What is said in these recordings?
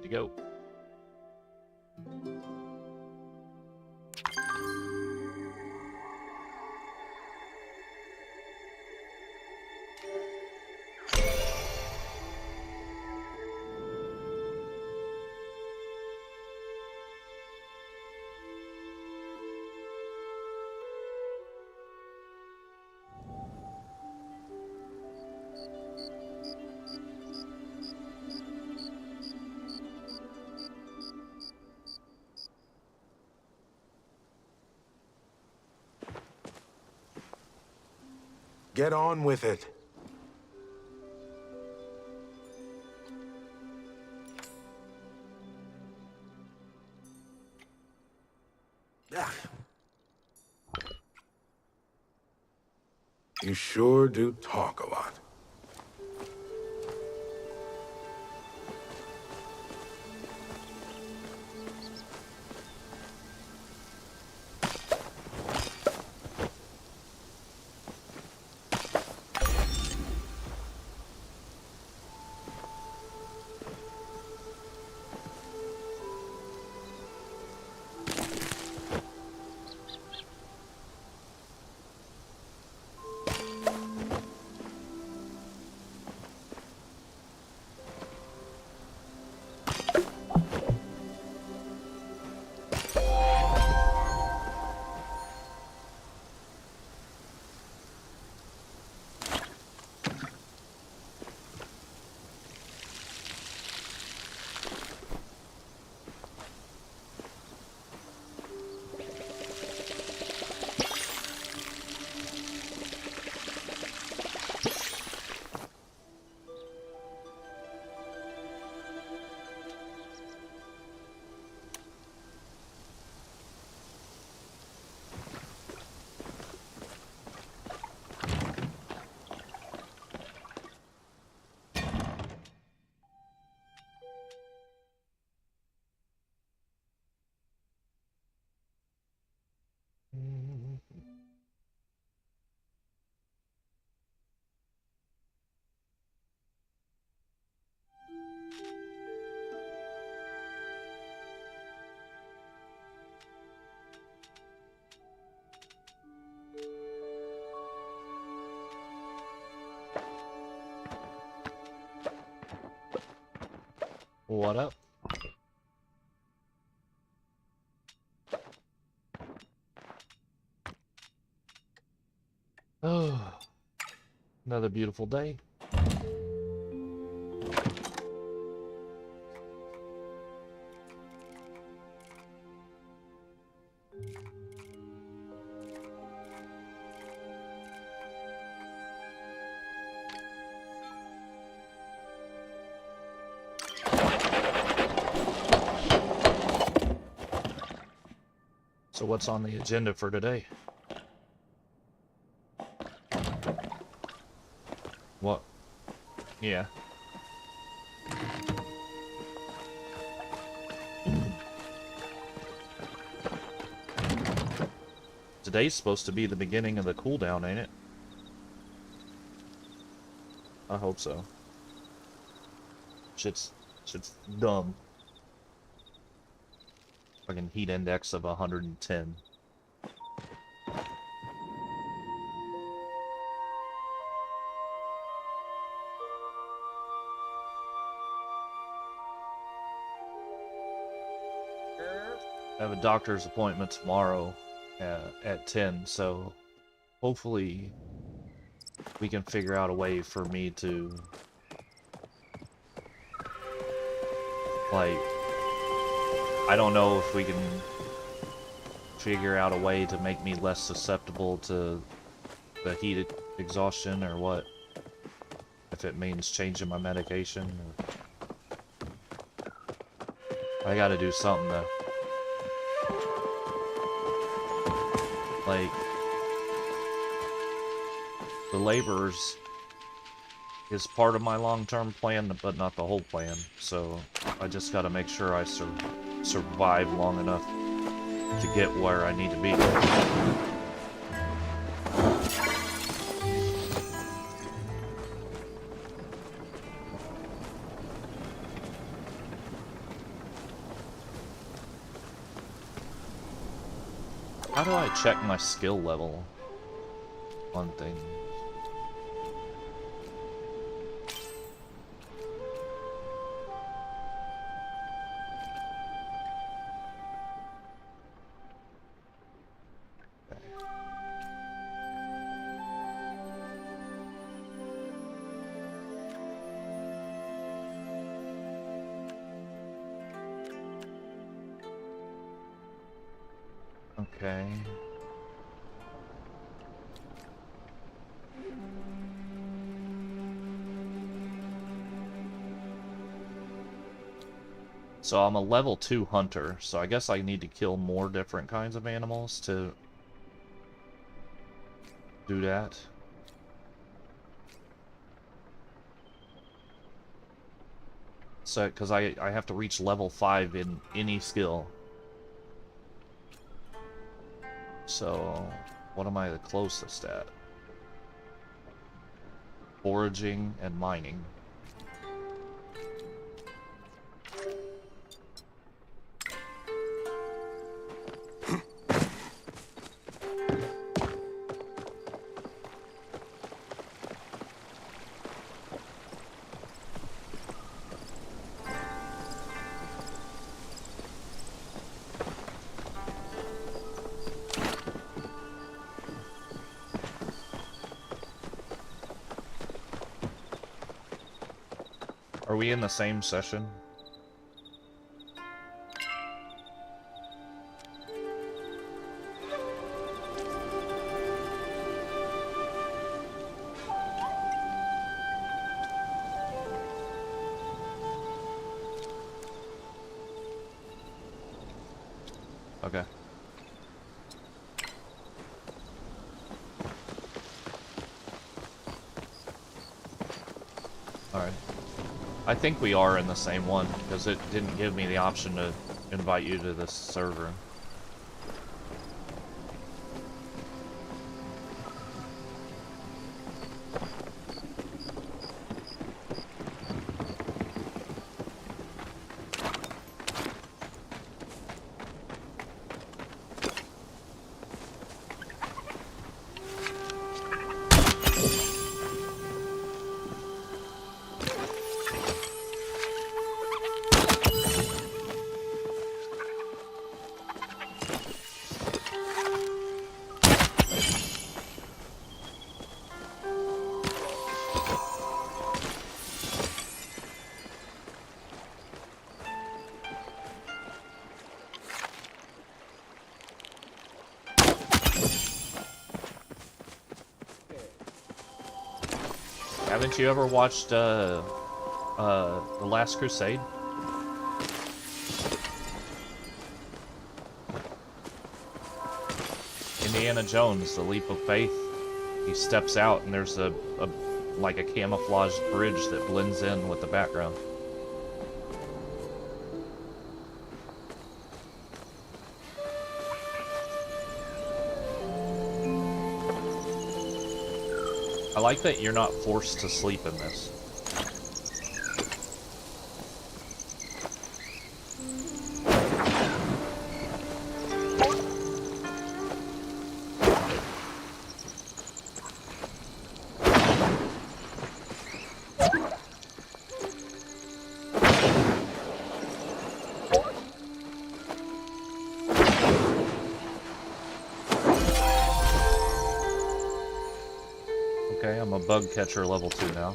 to go. Get on with it. You sure do talk a lot. What up? Oh, another beautiful day. So what's on the agenda for today? What? Yeah. Today's supposed to be the beginning of the cooldown, ain't it? I hope so. Shit's dumb. Fucking heat index of 110. I have a doctor's appointment tomorrow at 10, so hopefully we can figure out a way for me to, like, I don't know if we can figure out a way to make me less susceptible to the heat exhaustion or what. If it means changing my medication. I gotta do something though. Like, the laborers is part of my long-term plan, but not the whole plan. So I just gotta make sure I survive long enough to get where I need to be. How do I check my skill level on things? Okay. So I'm a level 2 hunter, so I guess I need to kill more different kinds of animals to do that. So, because I have to reach level 5 in any skill. So, what am I the closest at? Foraging and mining. Are we in the same session? Okay. Alright. I think we are in the same one, because it didn't give me the option to invite you to this server. Haven't you ever watched, The Last Crusade? Indiana Jones, The Leap of Faith. He steps out and there's like a camouflaged bridge that blends in with the background. I like that you're not forced to sleep in this. Okay, I'm a bug catcher level 2 now.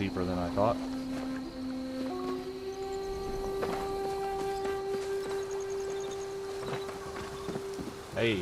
deeper than I thought. Hey.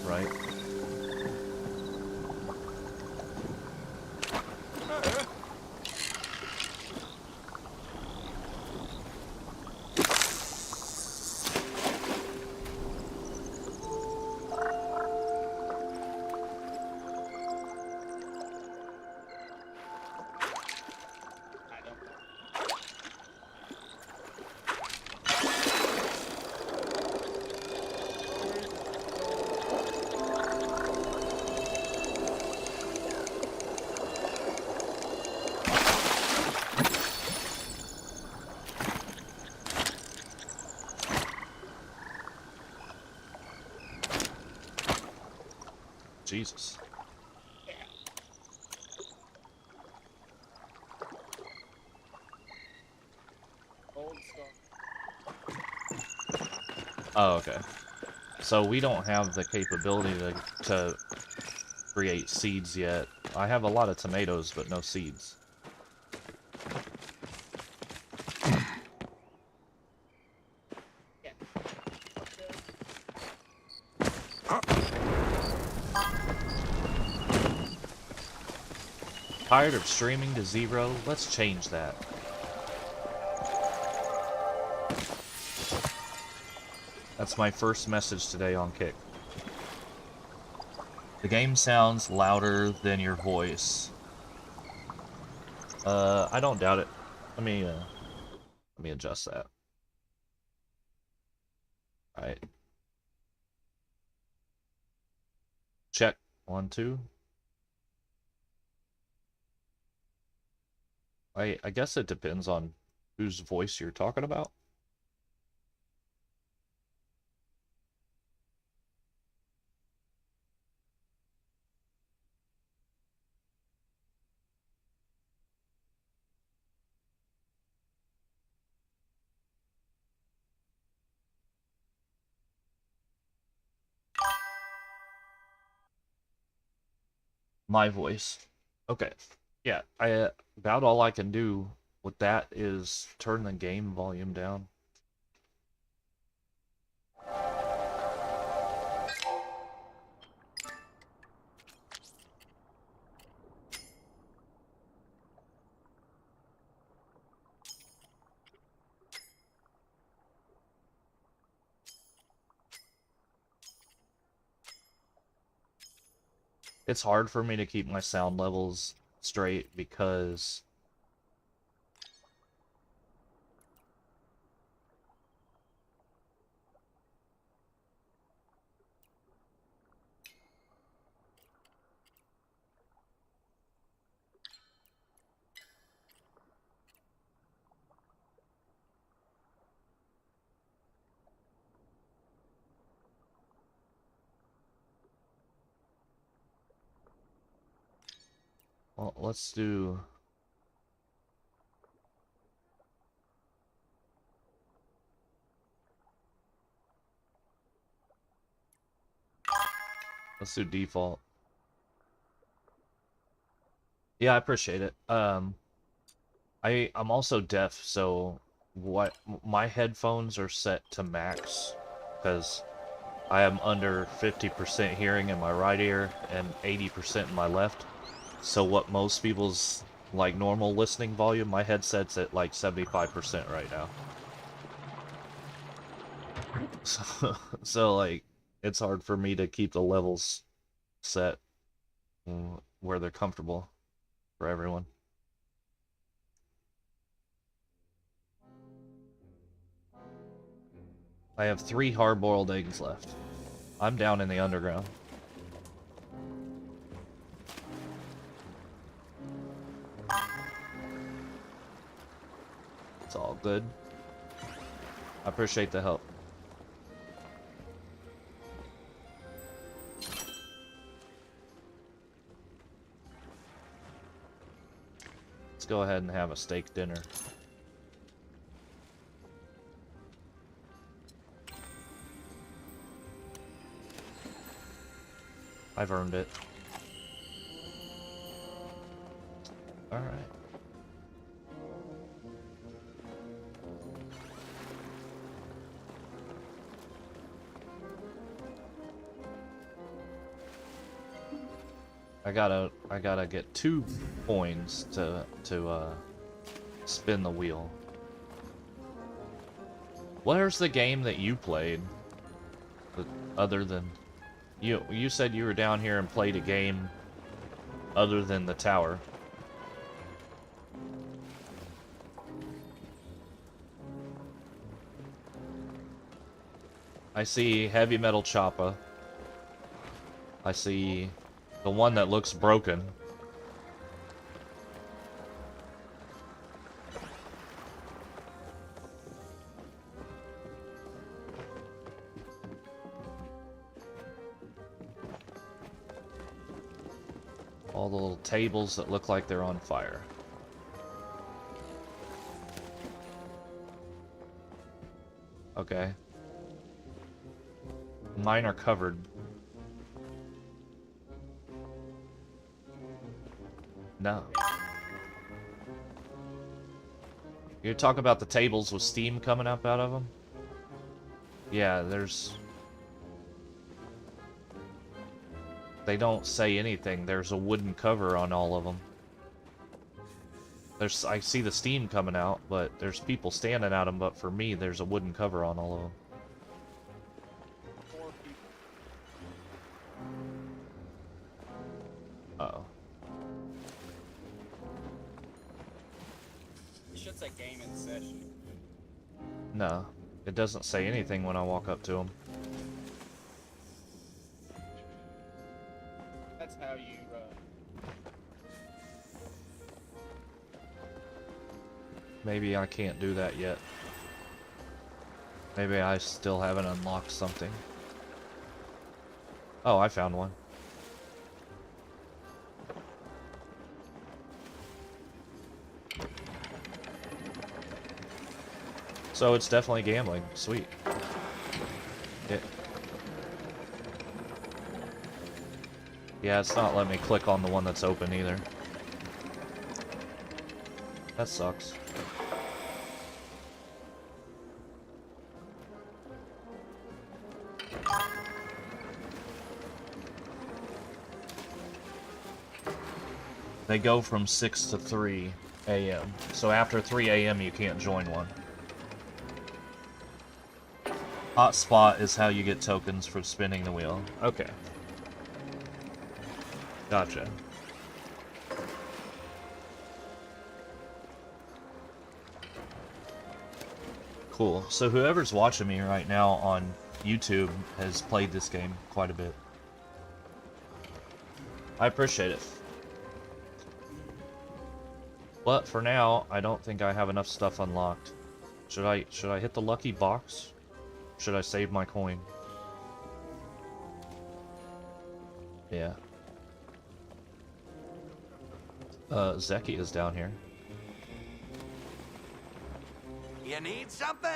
Right. Jesus. Oh, okay. So we don't have the capability to create seeds yet. I have a lot of tomatoes, but no seeds. Tired of streaming to 0? Let's change that. That's my first message today on Kick. The game sounds louder than your voice. I don't doubt it. Let me adjust that. Alright. Check. 1, 2. I guess it depends on whose voice you're talking about. My voice. Okay. Yeah, about all I can do with that is turn the game volume down. It's hard for me to keep my sound levels straight because well, let's do default. Yeah, I appreciate it. I'm also deaf, so what my headphones are set to max because I am under 50% hearing in my right ear and 80% in my left. So what most people's like normal listening volume, my headset's at like 75% right now. So like it's hard for me to keep the levels set where they're comfortable for everyone. I have 3 hard-boiled eggs left. I'm down in the underground. It's all good. I appreciate the help. Let's go ahead and have a steak dinner. I've earned it. Alright. I gotta get 2 coins to spin the wheel. Where's the game that you played? Other than you said you were down here and played a game other than the tower. I see Heavy Metal Choppa. I see the one that looks broken. All the little tables that look like they're on fire. Okay. Mine are covered. No. You're talking about the tables with steam coming up out of them? Yeah, there's... They don't say anything. There's a wooden cover on all of them. I see the steam coming out, but there's people standing at them, but for me, there's a wooden cover on all of them. Uh-oh. It should say game in session. No, it doesn't say anything when I walk up to them. That's how you, Maybe I can't do that yet. Maybe I still haven't unlocked something. Oh, I found one. So it's definitely gambling. Sweet. Yeah, it's not letting me click on the one that's open either. That sucks. They go from 6 to 3 a.m. So after 3 a.m. you can't join one. Hotspot is how you get tokens for spinning the wheel. Okay. Gotcha. Cool. So whoever's watching me right now on YouTube has played this game quite a bit. I appreciate it. But for now, I don't think I have enough stuff unlocked. Should I hit the lucky box? Should I save my coin? Yeah. Zeki is down here. You need something?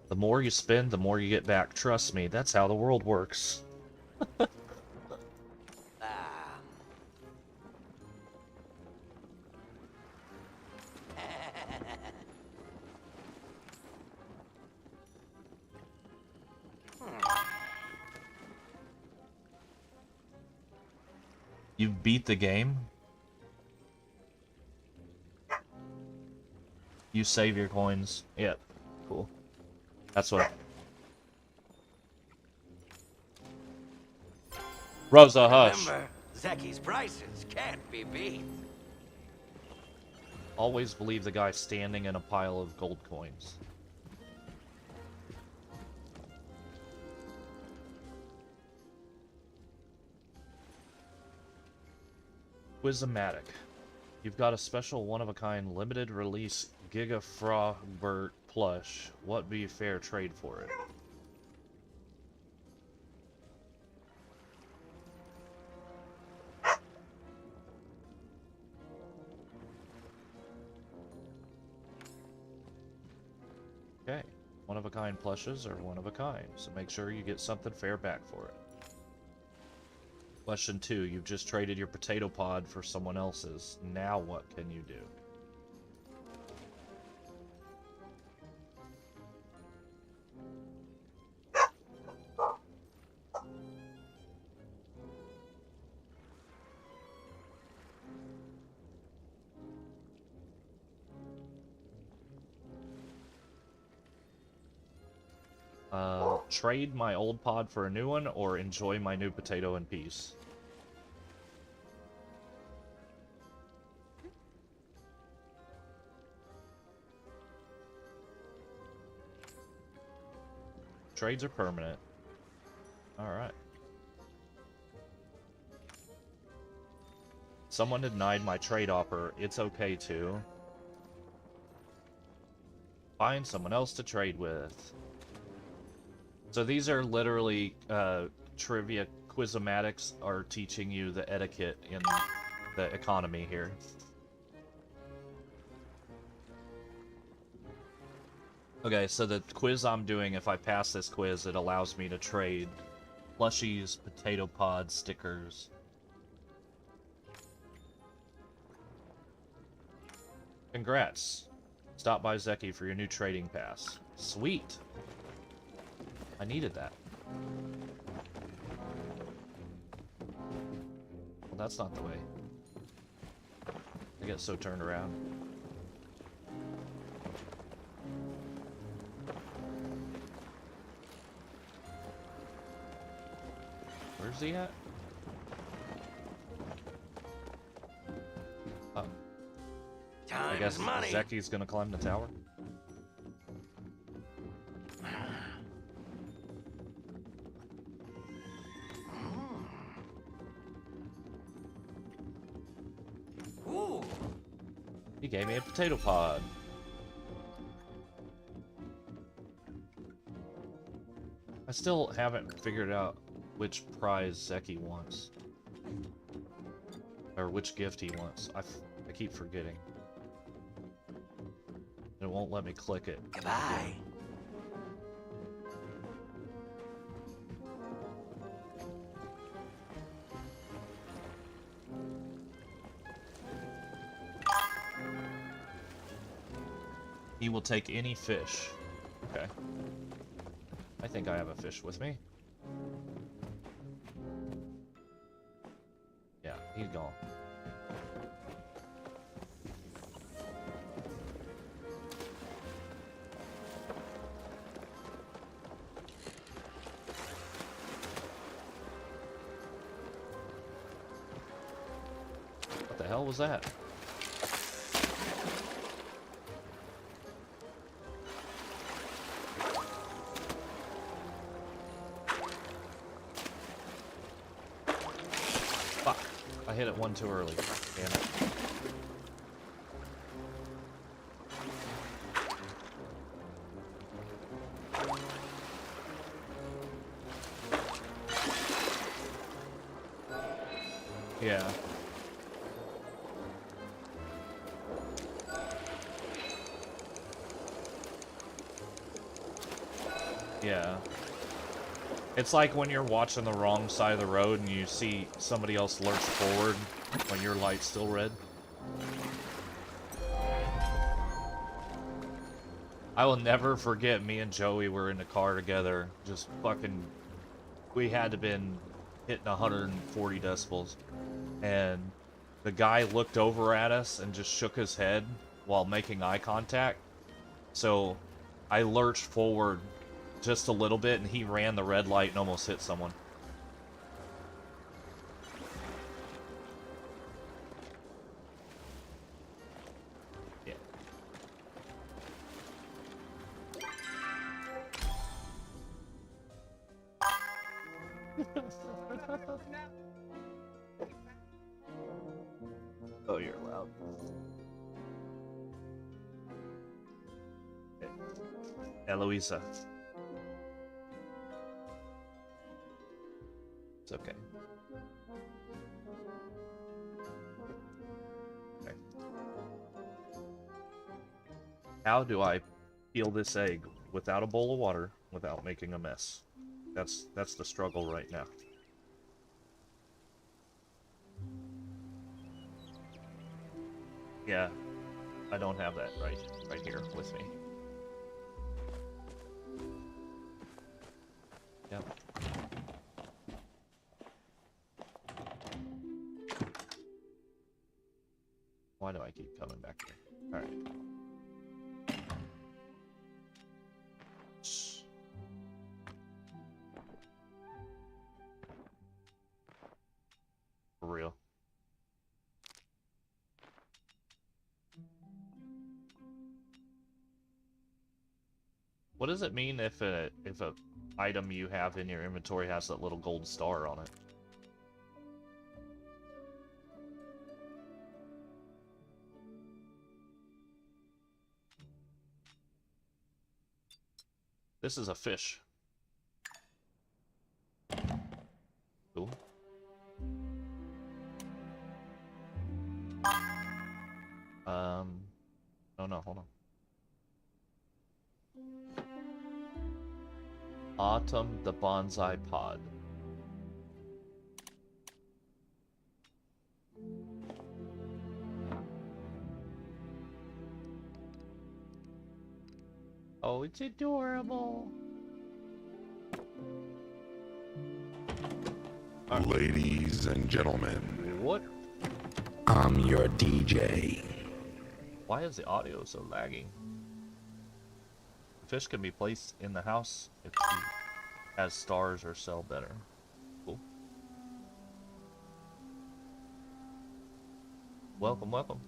The more you spend, the more you get back. Trust me, that's how the world works. You beat the game? You save your coins. Yep. Cool. That's what... Rosa, hush. Remember, Zeki's prices can't be beat. Always believe the guy standing in a pile of gold coins. Quizomatic. You've got a special one-of-a-kind limited release Giga Frobert plush. What be fair trade for it? Okay. One-of-a-kind plushes are one-of-a-kind, so make sure you get something fair back for it. Question 2. You've just traded your potato pod for someone else's. Now what can you do? Trade my old pod for a new one, or enjoy my new potato in peace. Trades are permanent. Alright. Someone denied my trade offer. It's okay too. Find someone else to trade with. So these are literally trivia. Quizomatics are teaching you the etiquette in the economy here. Okay, so the quiz I'm doing, if I pass this quiz, it allows me to trade plushies, potato pod, stickers. Congrats. Stop by Zeki for your new trading pass. Sweet. I needed that. Well, that's not the way. I get so turned around. Where's he at? Oh. I guess Zeki's gonna climb the tower. He gave me a potato pod. I still haven't figured out which prize Zeki wants. Or which gift he wants. I keep forgetting. It won't let me click it. Goodbye. He will take any fish. Okay. I think I have a fish with me. Yeah, he's gone. What the hell was that? I hit it one too early. Damn it. Yeah. Yeah. It's like when you're watching the wrong side of the road and you see somebody else lurch forward when your light's still red. I will never forget, me and Joey were in the car together, just fucking, we had to been hitting 140 decibels, and the guy looked over at us and just shook his head while making eye contact, so I lurched forward just a little bit, and he ran the red light and almost hit someone. Yeah. Oh, you're loud. Okay. Eloisa. It's okay. Okay. How do I peel this egg without a bowl of water, without making a mess? That's the struggle right now. Yeah, I don't have that right here with me. Yep. Why do I keep coming back here? Alright. For real. What does it mean if a item you have in your inventory has that little gold star on it? This is a fish. Cool. Oh no, hold on. Autumn the bonsai pod. Oh, it's adorable. Ladies and gentlemen, What? I'm your DJ. Why is the audio so laggy? The fish can be placed in the house if he has stars or sell better. Cool. Welcome, welcome.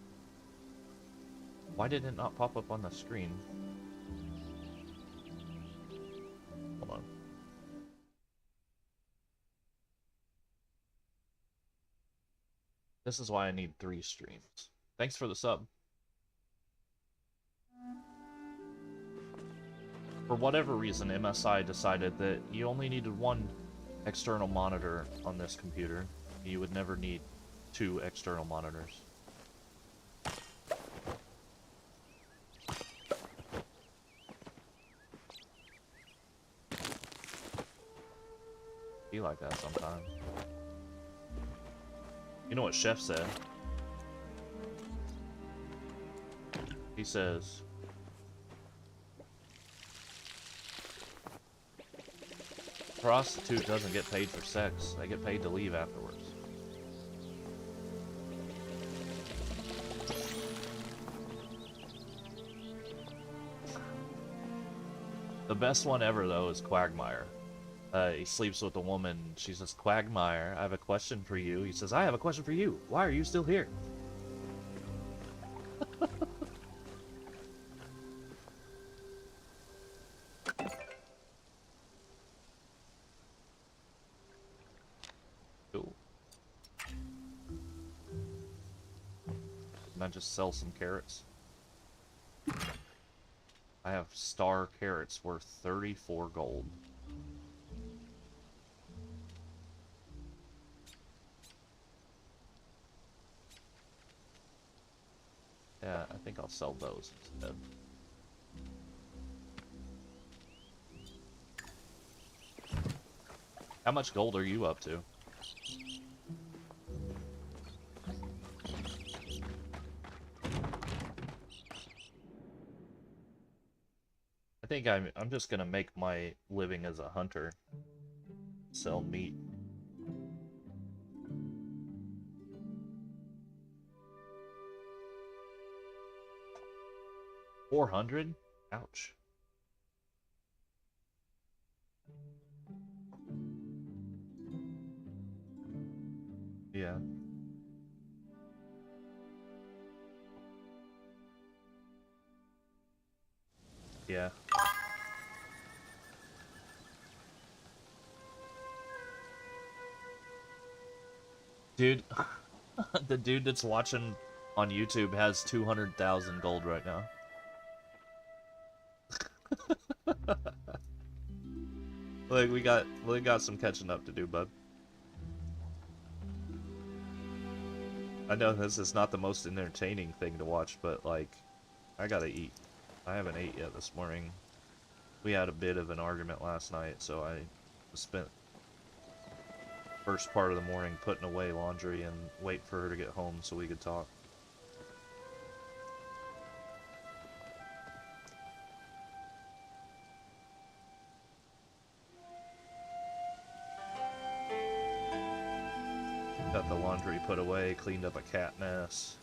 Why did it not pop up on the screen? Hold on. This is why I need 3 streams. Thanks for the sub. For whatever reason, MSI decided that you only needed 1 external monitor on this computer. You would never need 2 external monitors. Be like that sometimes. You know what Chef said? He says, prostitute doesn't get paid for sex, they get paid to leave afterwards. The best one ever, though, is Quagmire. He sleeps with a woman. She says, Quagmire, I have a question for you. He says, I have a question for you. Why are you still here? Cool. Can I just sell some carrots? I have star carrots worth 34 gold. Yeah, I think I'll sell those instead. How much gold are you up to? I think I'm just gonna make my living as a hunter. Sell meat. $400? Ouch. Yeah. Yeah. Dude, the dude that's watching on YouTube has 200,000 gold right now. Like we got some catching up to do, bud. I know this is not the most entertaining thing to watch, but like I gotta eat. I haven't ate yet this morning. We had a bit of an argument last night, so I spent first part of the morning putting away laundry and wait for her to get home so we could talk. Got the laundry put away, cleaned up a cat mess,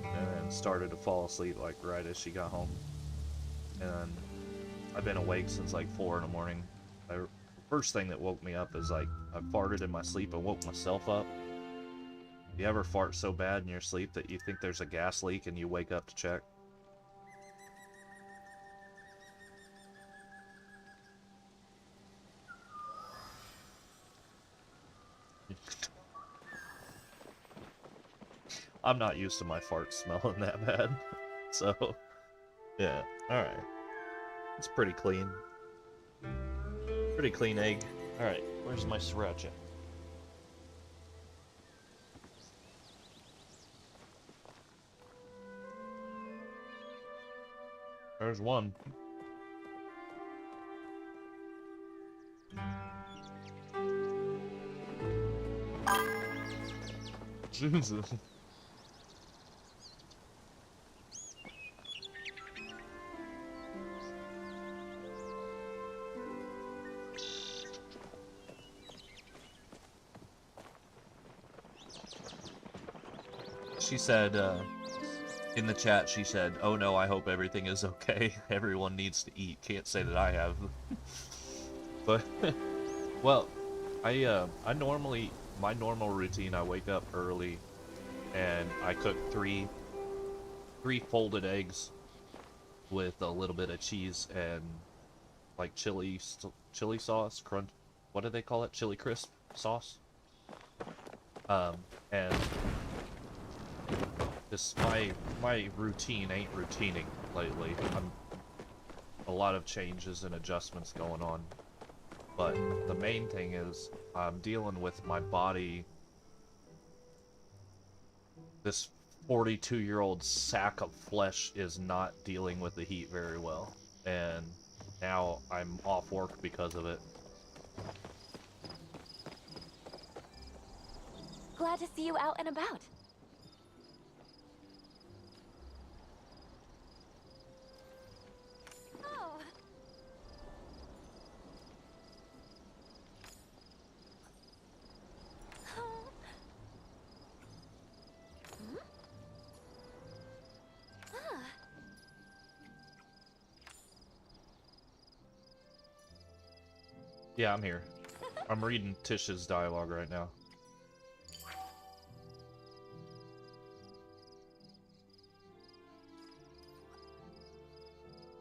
and then started to fall asleep like right as she got home. And I've been awake since like 4 in the morning. The first thing that woke me up is like I farted in my sleep and woke myself up. You ever fart so bad in your sleep that you think there's a gas leak and you wake up to check? I'm not used to my farts smelling that bad. So, yeah, alright. It's pretty clean. Pretty clean egg. Alright, where's my sriracha? There's one. Jesus. She said, in the chat, she said, "Oh no, I hope everything is okay. Everyone needs to eat." Can't say that I have. But, well, I normally, my normal routine, I wake up early and I cook three folded eggs with a little bit of cheese and like chili sauce, crunch, what do they call it? Chili crisp sauce. And this, my routine ain't routining lately. A lot of changes and adjustments going on. But the main thing is I'm dealing with my body. This 42-year-old sack of flesh is not dealing with the heat very well. And now I'm off work because of it. Glad to see you out and about. Oh. Hmm? Ah. Yeah, I'm here. I'm reading Tish's dialogue right now.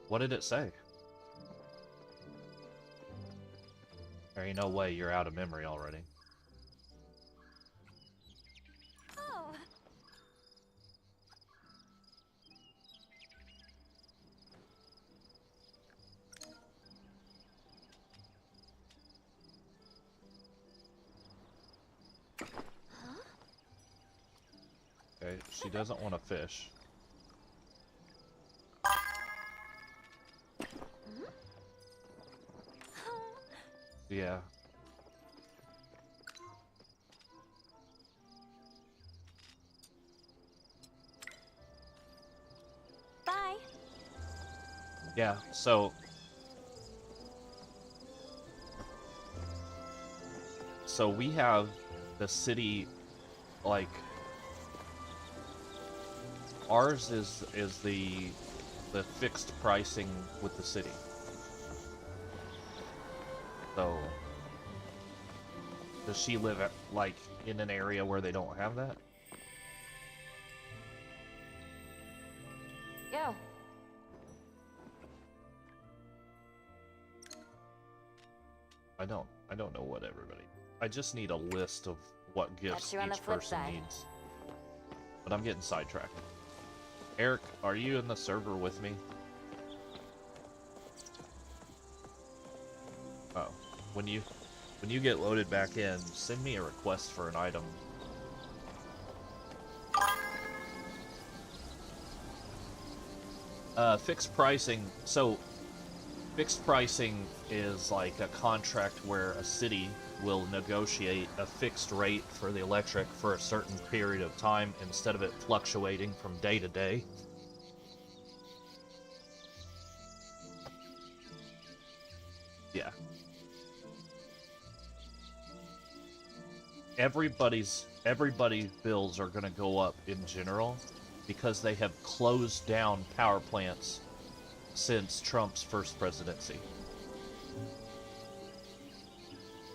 What did it say? There ain't no way you're out of memory already. Oh. Huh? Okay, she doesn't want to fish. Hmm? Oh. Yeah. Bye. Yeah, so we have the city, like, ours is the fixed pricing with the city. So does she live at, like, in an area where they don't have that? Yo. I don't know what everybody. I just need a list of what gifts Catch you on the each flip person side. needs. But I'm getting sidetracked. Eric, are you in the server with me? Oh, when you get loaded back in, send me a request for an item. Fixed pricing. So, fixed pricing is like a contract where a city will negotiate a fixed rate for the electric for a certain period of time instead of it fluctuating from day to day. Yeah. Everybody's bills are going to go up in general because they have closed down power plants since Trump's first presidency.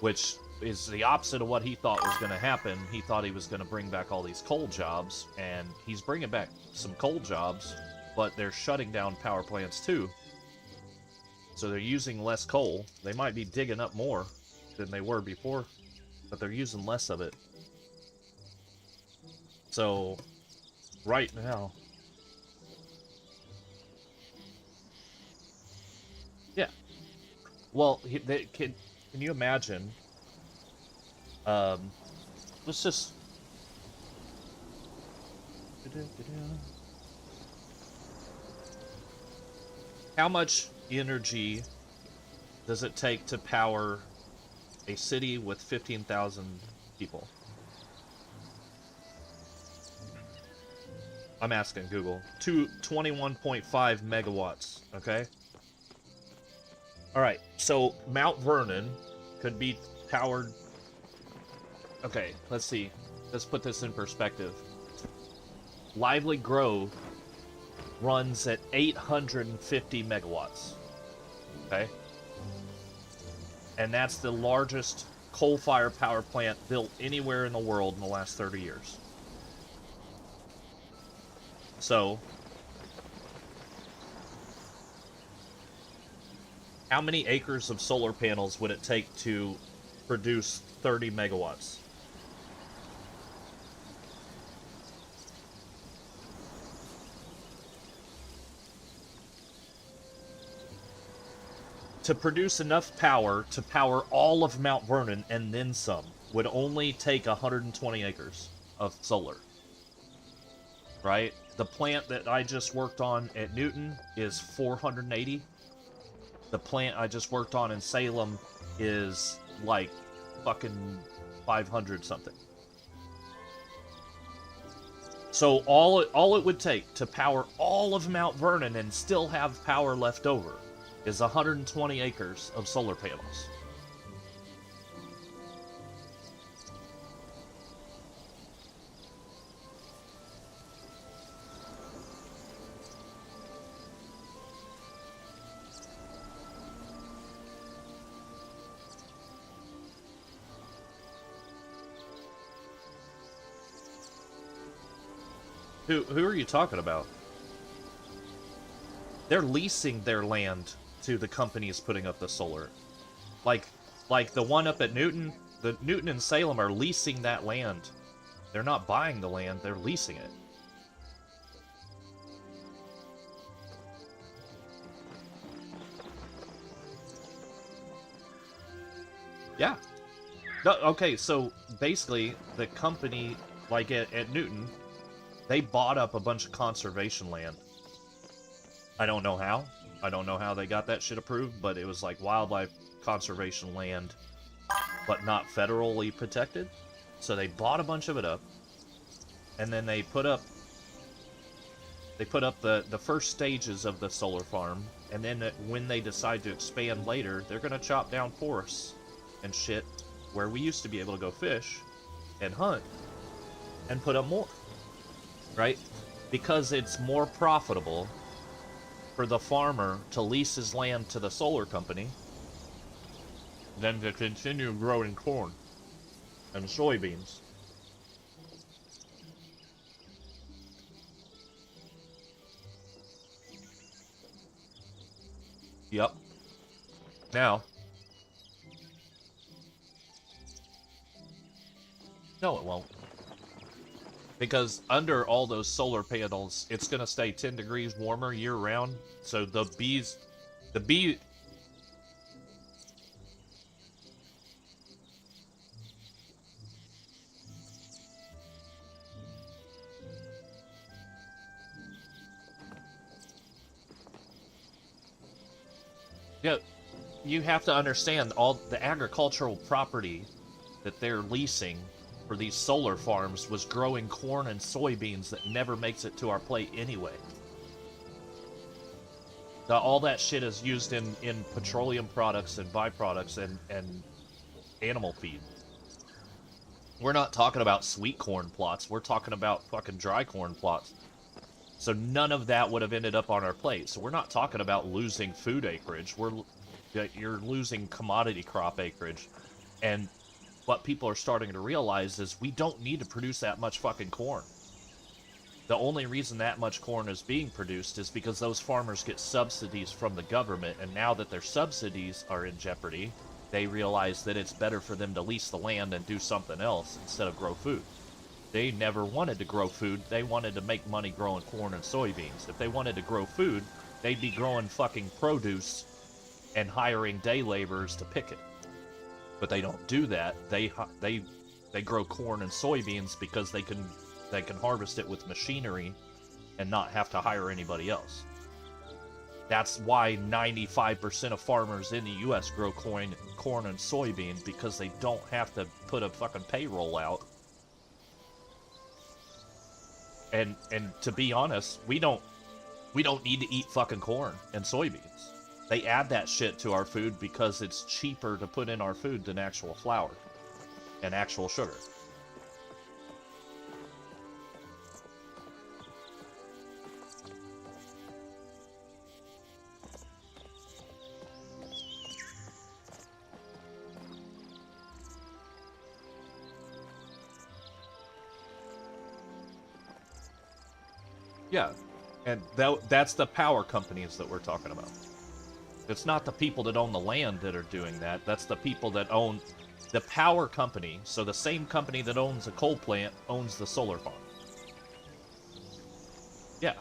Which is the opposite of what he thought was going to happen. He thought he was going to bring back all these coal jobs, and he's bringing back some coal jobs, but they're shutting down power plants too. So they're using less coal. They might be digging up more than they were before, but they're using less of it. So, right now... Yeah. Well, can you imagine... let's just... How much energy does it take to power a city with 15,000 people? I'm asking Google. 21.5 megawatts, okay? Alright, so Mount Vernon could be powered... Okay, let's see. Let's put this in perspective. Lively Grove runs at 850 megawatts. Okay? And that's the largest coal-fired power plant built anywhere in the world in the last 30 years. So, how many acres of solar panels would it take to produce 30 megawatts? To produce enough power to power all of Mount Vernon and then some would only take 120 acres of solar. Right? The plant that I just worked on at Newton is 480. The plant I just worked on in Salem is like fucking 500 something. So all it would take to power all of Mount Vernon and still have power left over is 120 acres of solar panels. Who are you talking about? They're leasing their land to the companies putting up the solar. Like the one up at Newton, the Newton and Salem are leasing that land. They're not buying the land, they're leasing it. Yeah. No, okay, so basically the company, like at Newton, they bought up a bunch of conservation land. I don't know how. I don't know how they got that shit approved, but it was like wildlife conservation land, but not federally protected. So they bought a bunch of it up, and then they put up the first stages of the solar farm, and then when they decide to expand later, they're gonna chop down forests and shit where we used to be able to go fish and hunt and put up more, right? Because it's more profitable for the farmer to lease his land to the solar company than to continue growing corn and soybeans. Yep. Now. No, it won't. Because under all those solar panels, it's going to stay 10 degrees warmer year-round. So the bees... The bee... Yeah, you have to understand all the agricultural property that they're leasing for these solar farms was growing corn and soybeans that never makes it to our plate anyway. All that shit is used in petroleum products and byproducts and animal feed. We're not talking about sweet corn plots. We're talking about fucking dry corn plots. So none of that would have ended up on our plate. So we're not talking about losing food acreage. You're losing commodity crop acreage. And what people are starting to realize is we don't need to produce that much fucking corn. The only reason that much corn is being produced is because those farmers get subsidies from the government, and now that their subsidies are in jeopardy, they realize that it's better for them to lease the land and do something else instead of grow food. They never wanted to grow food, they wanted to make money growing corn and soybeans. If they wanted to grow food, they'd be growing fucking produce and hiring day laborers to pick it. But they don't do that. They grow corn and soybeans because they can harvest it with machinery and not have to hire anybody else. That's why 95% of farmers in the U.S. grow corn and soybeans, because they don't have to put a fucking payroll out. And to be honest, we don't need to eat fucking corn and soybeans. They add that shit to our food because it's cheaper to put in our food than actual flour and actual sugar. Yeah, and that's the power companies that we're talking about. It's not the people that own the land that are doing that. That's the people that own the power company. So the same company that owns a coal plant owns the solar farm. Yeah.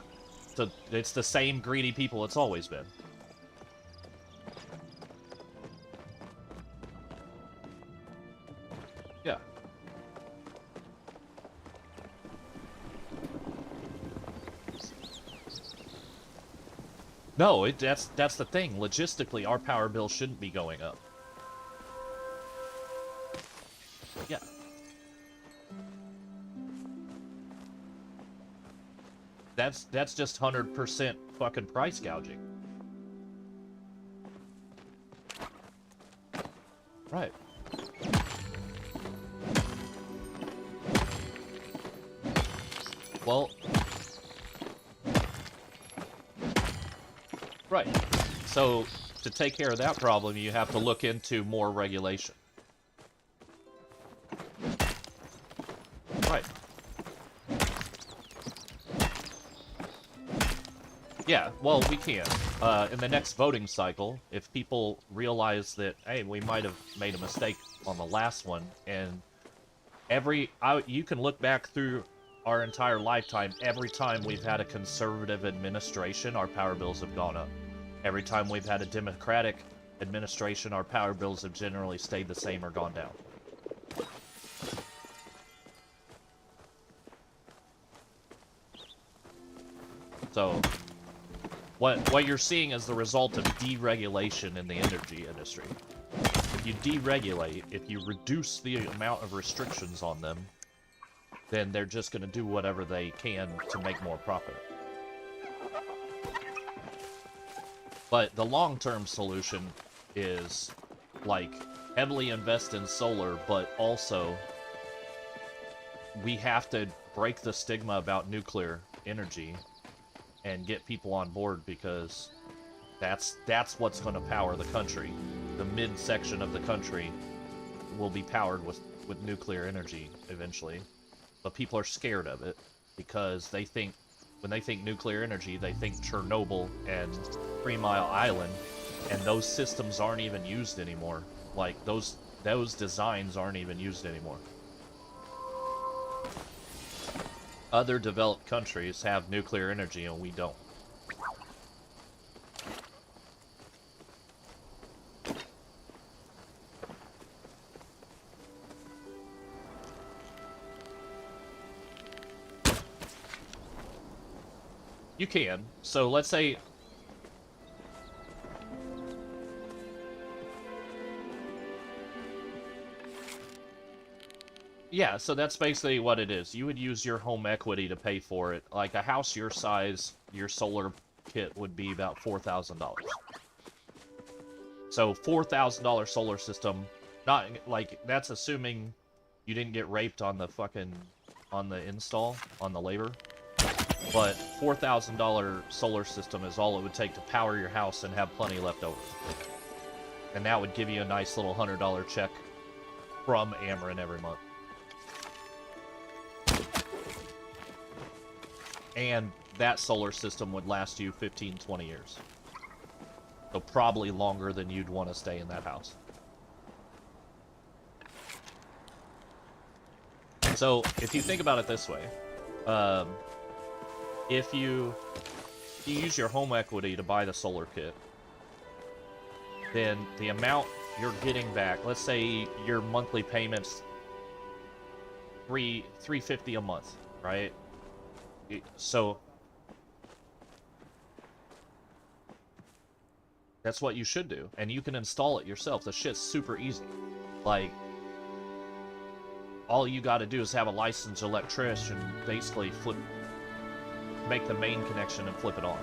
So it's the same greedy people it's always been. Yeah. No, that's the thing. Logistically, our power bill shouldn't be going up. Yeah. That's just 100% fucking price gouging. Right. Well, right. So, to take care of that problem, you have to look into more regulation. Right. Yeah, well, we can. In the next voting cycle, if people realize that, hey, we might have made a mistake on the last one, and you can look back through our entire lifetime, every time we've had a conservative administration, our power bills have gone up. Every time we've had a democratic administration, our power bills have generally stayed the same or gone down. So, what you're seeing is the result of deregulation in the energy industry. If you deregulate, if you reduce the amount of restrictions on them, then they're just going to do whatever they can to make more profit. But the long-term solution is, like, heavily invest in solar, but also we have to break the stigma about nuclear energy and get people on board, because that's what's going to power the country. The mid-section of the country will be powered with nuclear energy eventually. But people are scared of it because they think, when they think nuclear energy, they think Chernobyl and 3 Mile Island, and those systems aren't even used anymore. Like, those designs aren't even used anymore. other developed countries have nuclear energy and we don't. You can. So let's say... Yeah, so that's basically what it is. You would use your home equity to pay for it. Like a house your size, your solar kit would be about $4,000. So $4,000 solar system, not like that's assuming you didn't get raped on the fucking on the install, on the labor. But $4,000 solar system is all it would take to power your house and have plenty left over. And that would give you a nice little $100 check from Ameren every month. And that solar system would last you 15, 20 years. So probably longer than you'd want to stay in that house. So if you think about it this way, if you use your home equity to buy the solar kit, then the amount you're getting back, let's say your monthly payments $350 a month, right? So that's what you should do, and you can install it yourself. The shit's super easy. Like, all you got to do is have a licensed electrician, basically make the main connection and flip it on.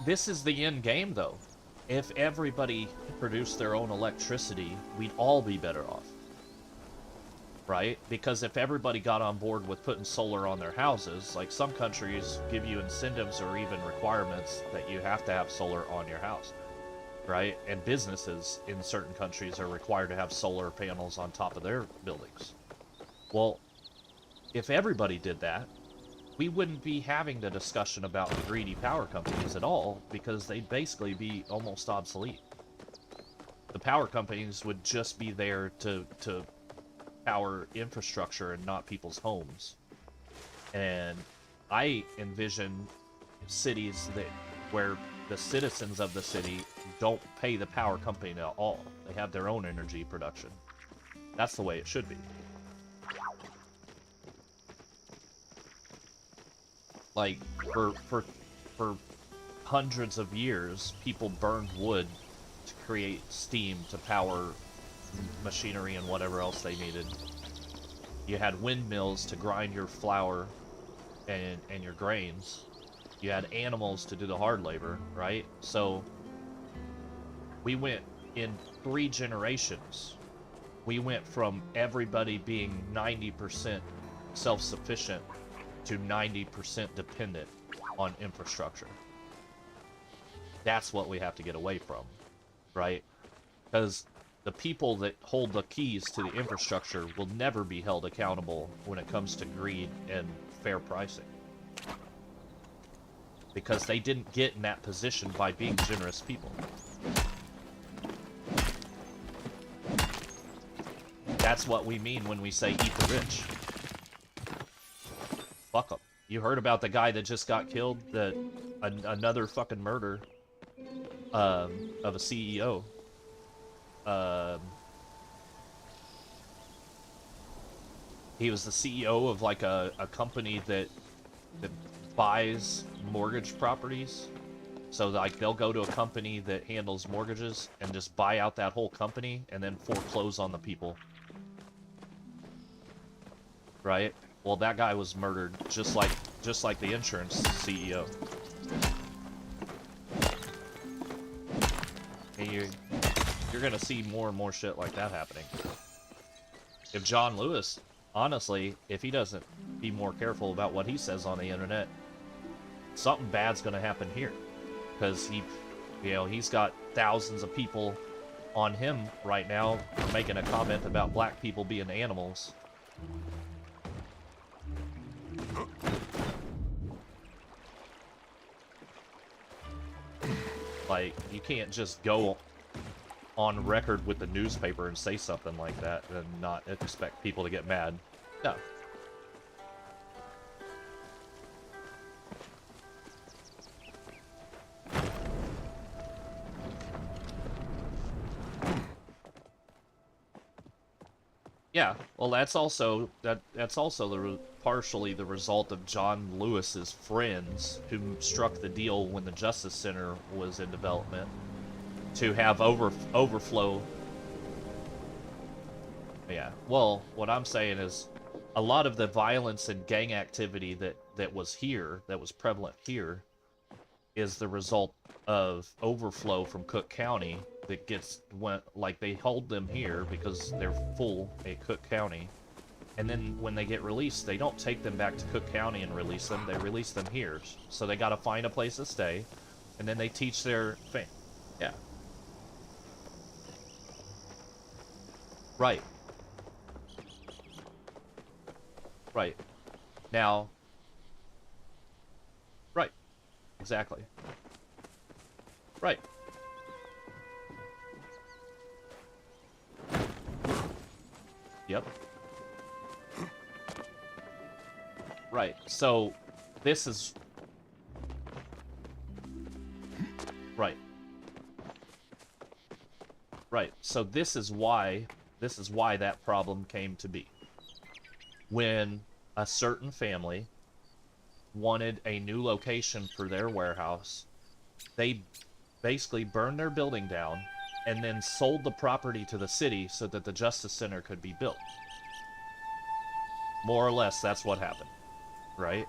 This is the end game, though. If everybody produced their own electricity, we'd all be better off. Right? Because if everybody got on board with putting solar on their houses, like some countries give you incentives or even requirements that you have to have solar on your house. Right? And businesses in certain countries are required to have solar panels on top of their buildings. Well, if everybody did that, we wouldn't be having the discussion about the greedy power companies at all, because they'd basically be almost obsolete. The power companies would just be there to power infrastructure and not people's homes. And I envision cities where the citizens of the city don't pay the power company at all. They have their own energy production. That's the way it should be. Like, for hundreds of years, people burned wood to create steam to power machinery and whatever else they needed. You had windmills to grind your flour and your grains. You had animals to do the hard labor, right? So we went in 3 generations. We went from everybody being 90% self-sufficient to 90% dependent on infrastructure. That's what we have to get away from, right? Because the people that hold the keys to the infrastructure will never be held accountable when it comes to greed and fair pricing. Because they didn't get in that position by being generous people. That's what we mean when we say eat the rich. Fuck them. You heard about the guy that just got killed? Another fucking murder of a CEO. He was the CEO of like a company that buys mortgage properties. So like they'll go to a company that handles mortgages and just buy out that whole company and then foreclose on the people. Right? Well, that guy was murdered just like the insurance CEO. And you're gonna see more and more shit like that happening. If John Lewis, honestly, if he doesn't be more careful about what he says on the internet, something bad's gonna happen here. Because he's got thousands of people on him right now making a comment about black people being animals. Like, you can't just go on record with the newspaper and say something like that and not expect people to get mad. No. Yeah, well, that's also partially the result of John Lewis's friends who struck the deal when the Justice Center was in development to have overflow. Yeah, well, what I'm saying is a lot of the violence and gang activity that was prevalent here, is the result of overflow from Cook County that like they hold them here because they're full at Cook County, and then when they get released, they don't take them back to Cook County and release them, they release them here. So they gotta find a place to stay, and then they teach their yeah. Right. Right. Now, right. Exactly. Right. Yep. Right. So, this is... Right. Right. So this is why that problem came to be. When a certain family wanted a new location for their warehouse, they basically burned their building down and then sold the property to the city so that the Justice Center could be built. More or less, that's what happened, right?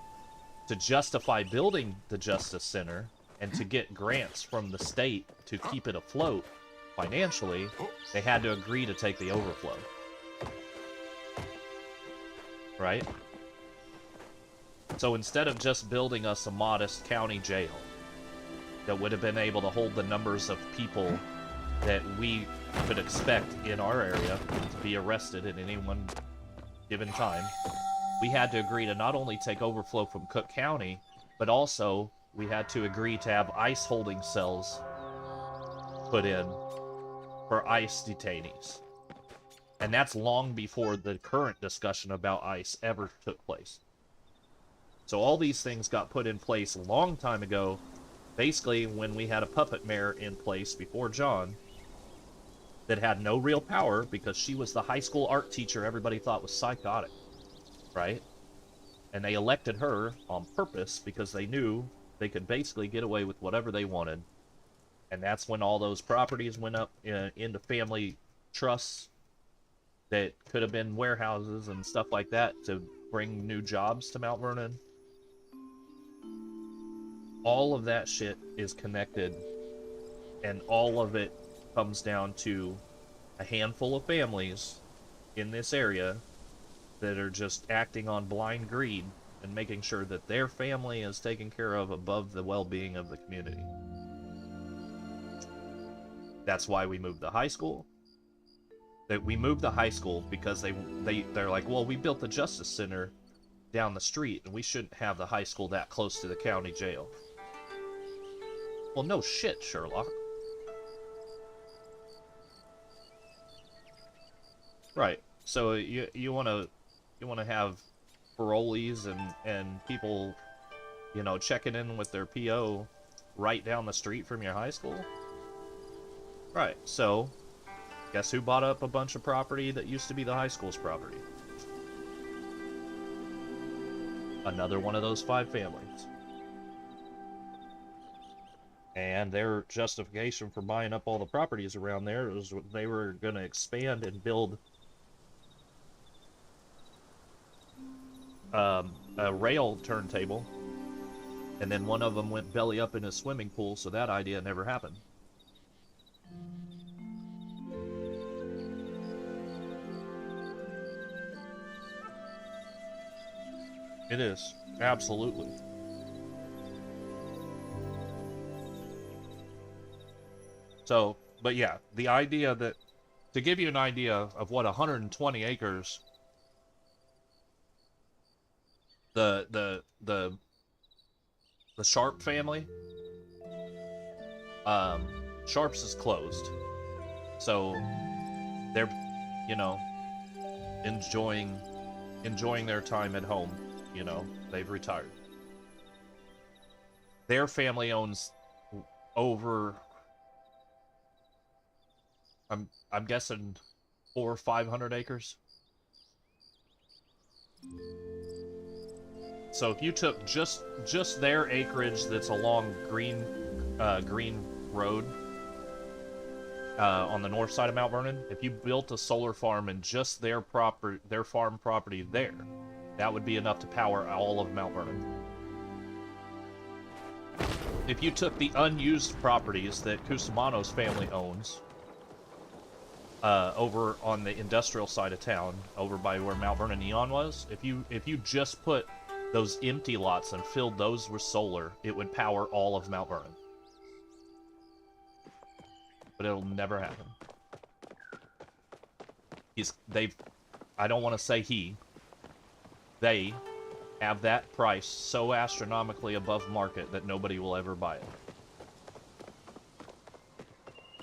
To justify building the Justice Center and to get grants from the state to keep it afloat financially, they had to agree to take the overflow. Right? So instead of just building us a modest county jail that would have been able to hold the numbers of people that we could expect in our area to be arrested at any one given time, we had to agree to not only take overflow from Cook County, but also we had to agree to have ICE holding cells put in for ICE detainees. And that's long before the current discussion about ICE ever took place. So all these things got put in place a long time ago, basically when we had a puppet mayor in place before John that had no real power because she was the high school art teacher everybody thought was psychotic, right? And they elected her on purpose because they knew they could basically get away with whatever they wanted. And that's when all those properties went up into family trusts that could have been warehouses and stuff like that to bring new jobs to Mount Vernon. All of that shit is connected, and all of it comes down to a handful of families in this area that are just acting on blind greed and making sure that their family is taken care of above the well-being of the community. That's why we moved the high school. We moved the high school because they're like, well, we built the Justice Center down the street, and we shouldn't have the high school that close to the county jail. Well, no shit, Sherlock. Right. So you want to have parolees and people, you know, checking in with their PO right down the street from your high school? Right. So guess who bought up a bunch of property that used to be the high school's property? Another one of those 5 families. And their justification for buying up all the properties around there was they were going to expand and build a rail turntable. And then one of them went belly up in a swimming pool, so that idea never happened. It is. Absolutely. So, but yeah, the idea that, to give you an idea of what 120 acres the Sharp family Sharps is closed. So they're, you know, enjoying their time at home, you know. They've retired. Their family owns over, I'm guessing 400 or 500 acres. So if you took just their acreage that's along Green Road on the north side of Mount Vernon, if you built a solar farm and just their farm property there, that would be enough to power all of Mount Vernon. If you took the unused properties that Cusimano's family owns, over on the industrial side of town, over by where Mount Vernon Neon was, if you just put those empty lots and filled those with solar, it would power all of Mount Vernon. But it'll never happen. I don't want to say they have that price so astronomically above market that nobody will ever buy it.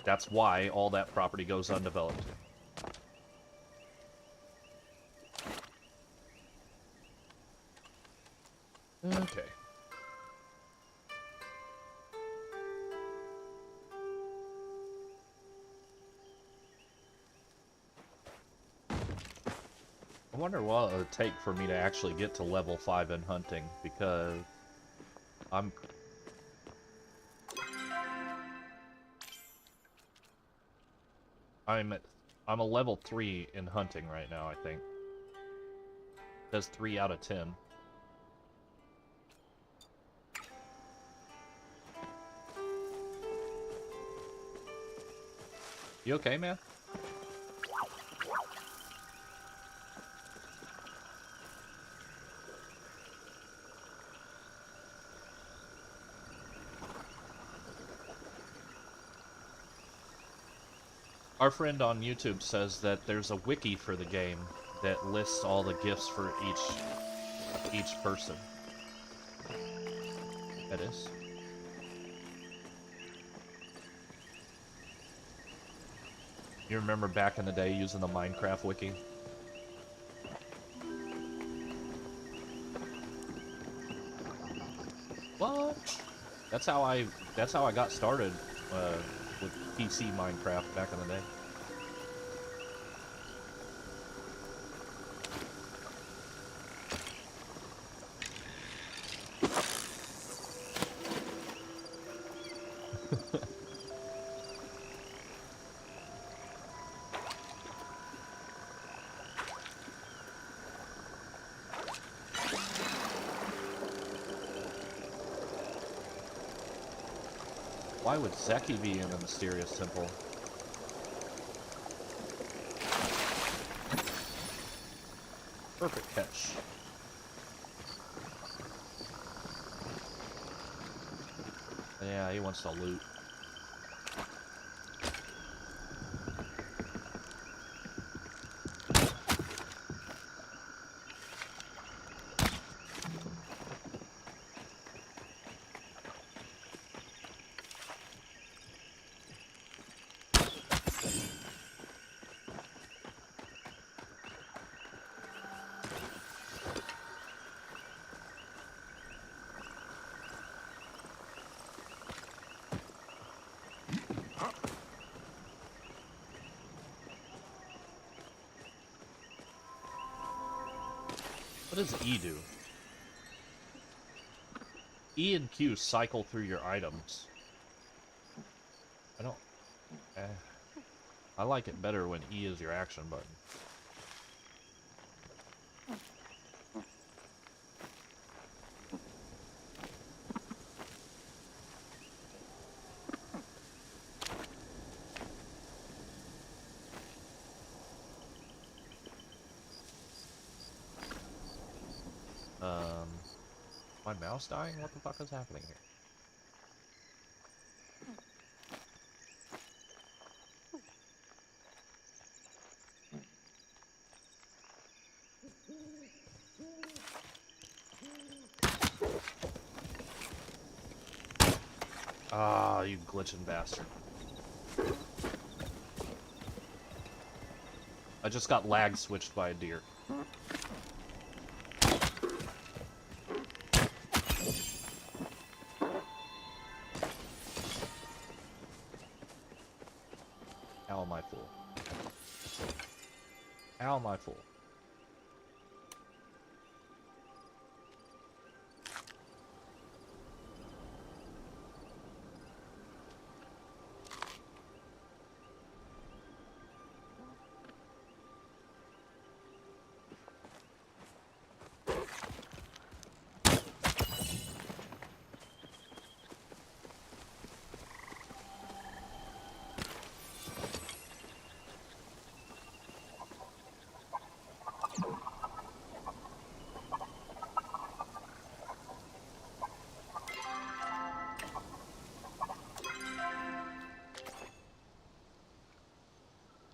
That's why all that property goes undeveloped. Okay. I wonder what it would take for me to actually get to level 5 in hunting, because I'm a level 3 in hunting right now, I think. It says 3 out of 10. You okay, man? Our friend on YouTube says that there's a wiki for the game that lists all the gifts for each person. That is. You remember back in the day using the Minecraft wiki? What? That's how I got started with PC Minecraft back in the day. Why would Zeki be in a mysterious temple? Perfect catch. Yeah, he wants to loot. What does E do? E and Q cycle through your items. I don't... I like it better when E is your action button. My mouse dying? What the fuck is happening here? Ah, you glitching bastard. I just got lag switched by a deer. How am I full? How am I full?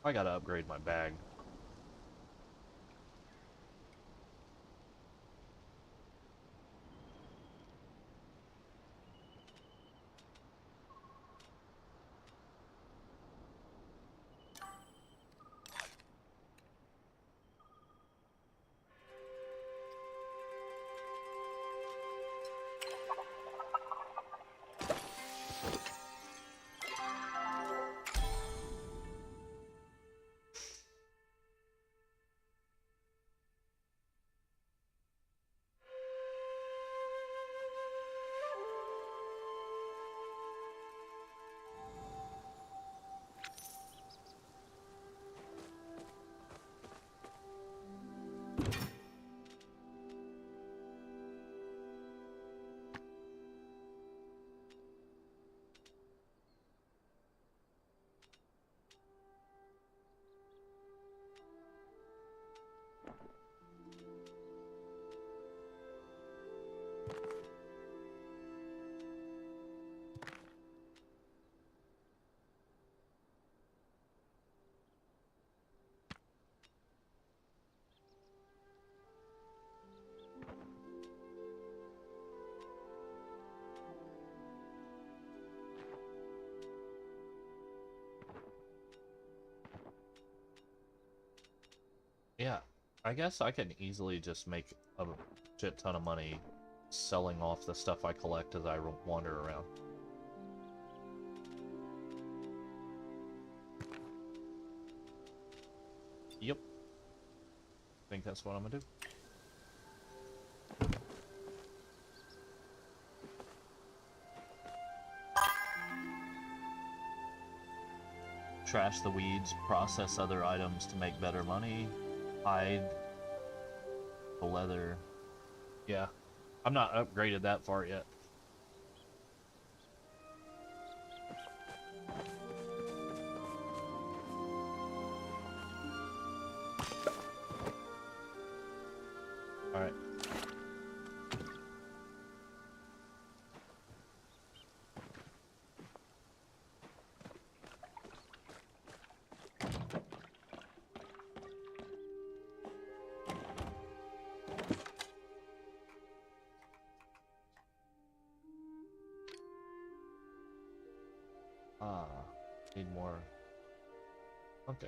I gotta upgrade my bag. Yeah, I guess I can easily just make a shit ton of money selling off the stuff I collect as I wander around. Yep. I think that's what I'm gonna do. Trash the weeds, process other items to make better money, hide the leather. Yeah, I'm not upgraded that far yet. Alright. Ah, need more. Okay.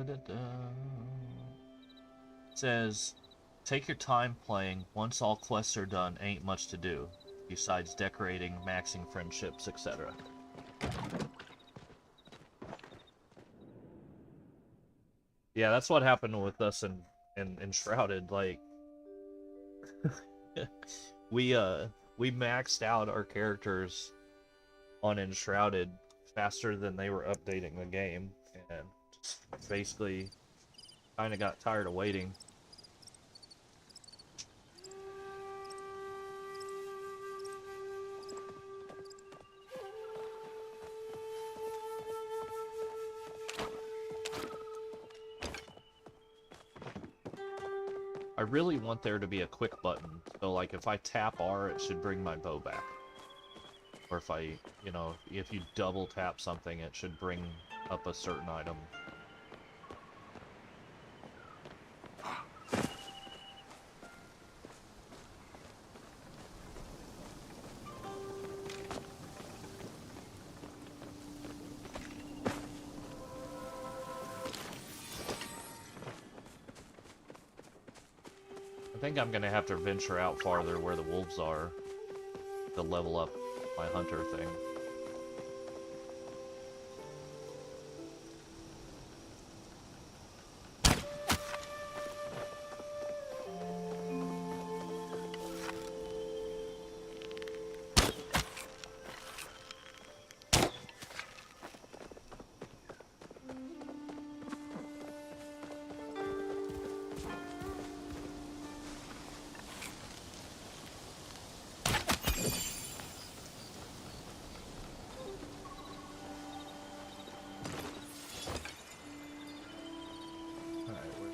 Da-da-da. It says, take your time playing. Once all quests are done, ain't much to do, besides decorating, maxing friendships, etc. Yeah, that's what happened with us in Shrouded. Like, we maxed out our characters on Enshrouded faster than they were updating the game, and just basically kind of got tired of waiting. I really want there to be a quick button, so like if I tap R, it should bring my bow back. Or if I, you know, if you double tap something, it should bring up a certain item. I think I'm gonna have to venture out farther where the wolves are to level up my hunter thing.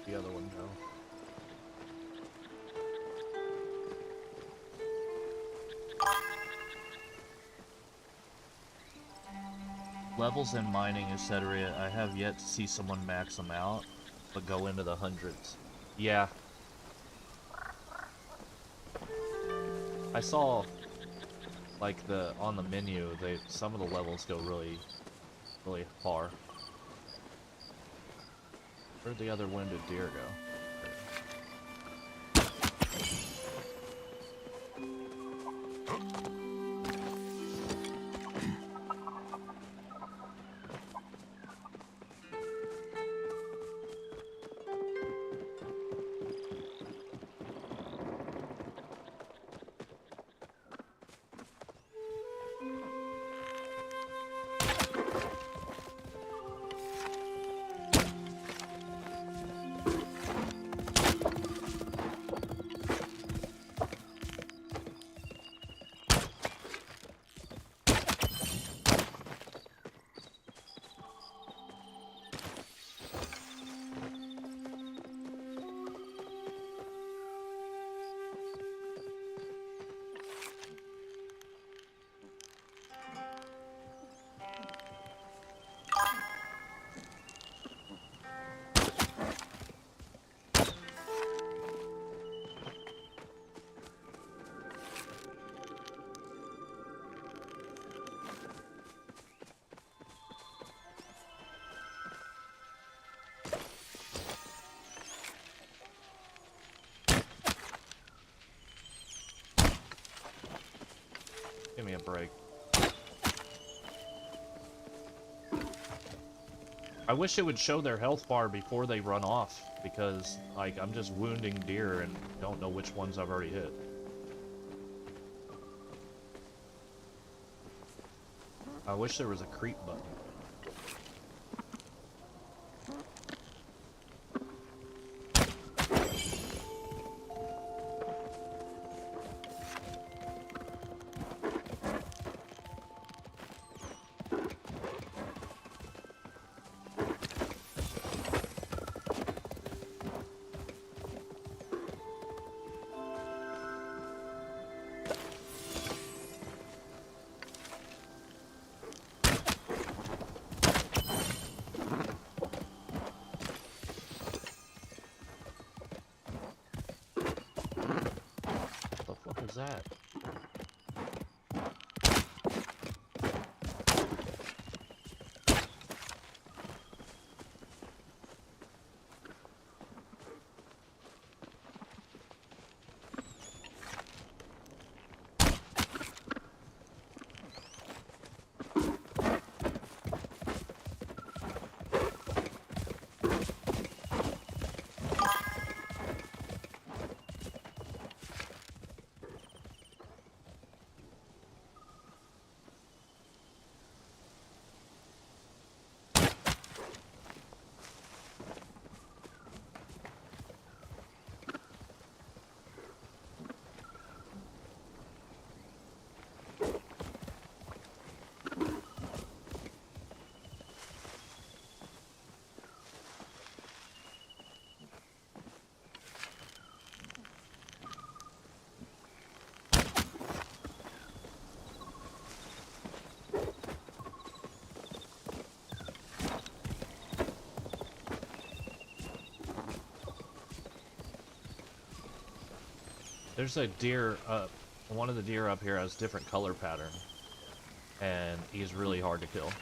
The other one go? Levels in mining, etc. I have yet to see someone max them out, but go into the hundreds. Yeah. I saw, like, on the menu, some of the levels go really far. Where'd the other wounded deer go? Give me a break. I wish it would show their health bar before they run off, because, like, I'm just wounding deer and don't know which ones I've already hit. I wish there was a creep button. That? There's a deer up. One of the deer up here has different color pattern, and he's really hard to kill.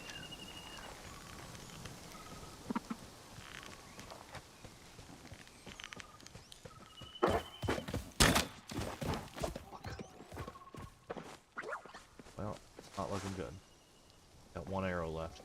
Well, it's not looking good. Got one arrow left.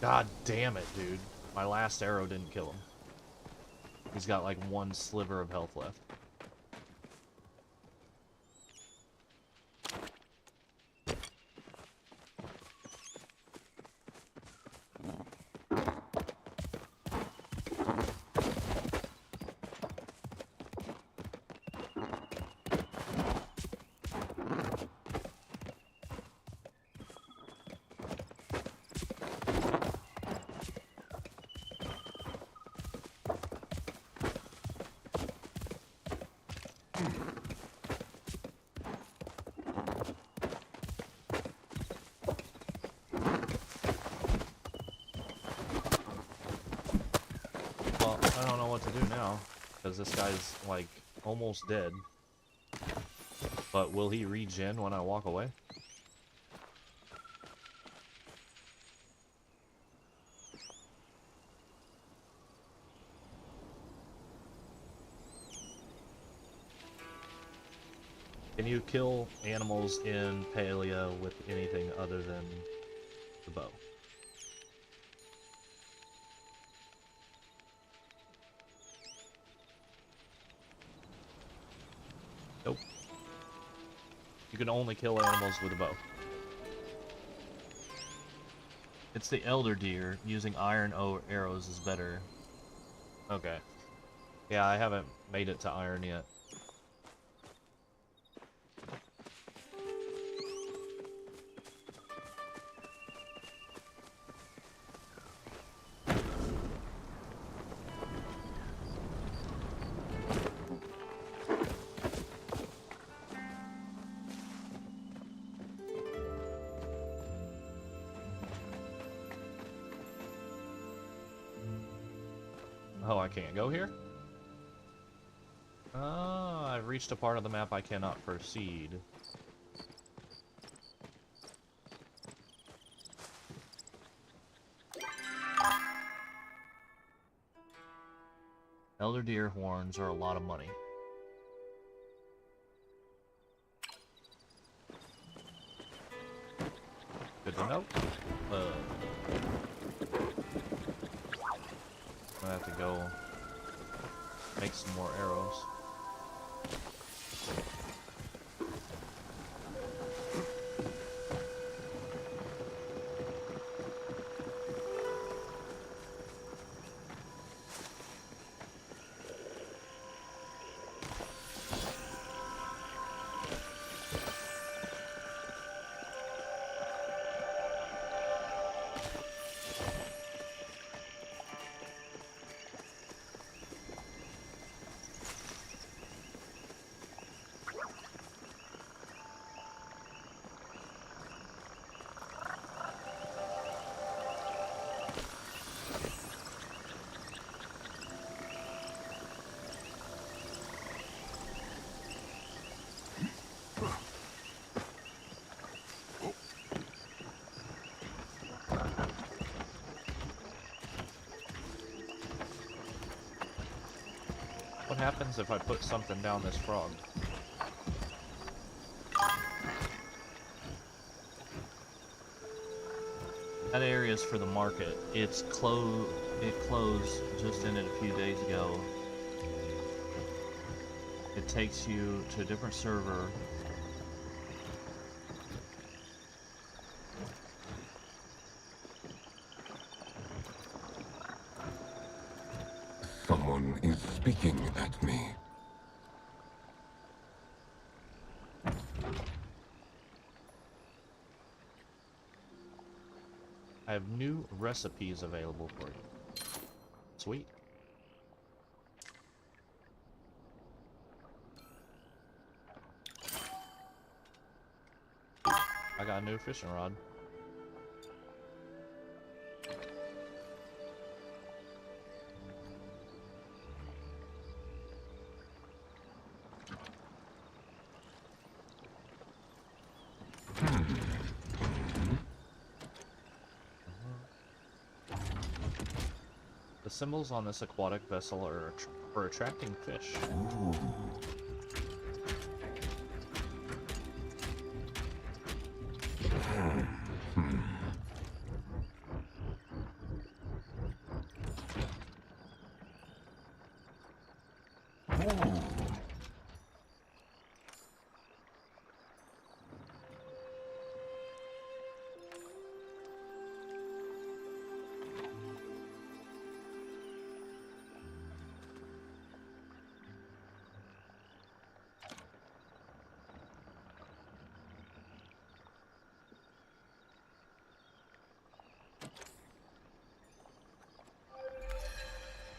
God damn it, dude. My last arrow didn't kill him. He's got like one sliver of health left. Well, I don't know what to do now, because this guy's, like, almost dead. But will he regen when I walk away? Can you kill animals in Palia with anything other than the bow? Nope. You can only kill animals with a bow. It's the elder deer. Using iron arrows is better. Okay. Yeah, I haven't made it to iron yet. Oh, I can't go here? Oh, I've reached a part of the map I cannot proceed. Elder deer horns are a lot of money. Good to know. I have to go make some more arrows. What happens if I put something down this frog? That area is for the market. It closed just in it a few days ago. It takes you to a different server. Someone is speaking at me. I have new recipes available for you. Sweet. I got a new fishing rod. The symbols on this aquatic vessel are for attracting fish.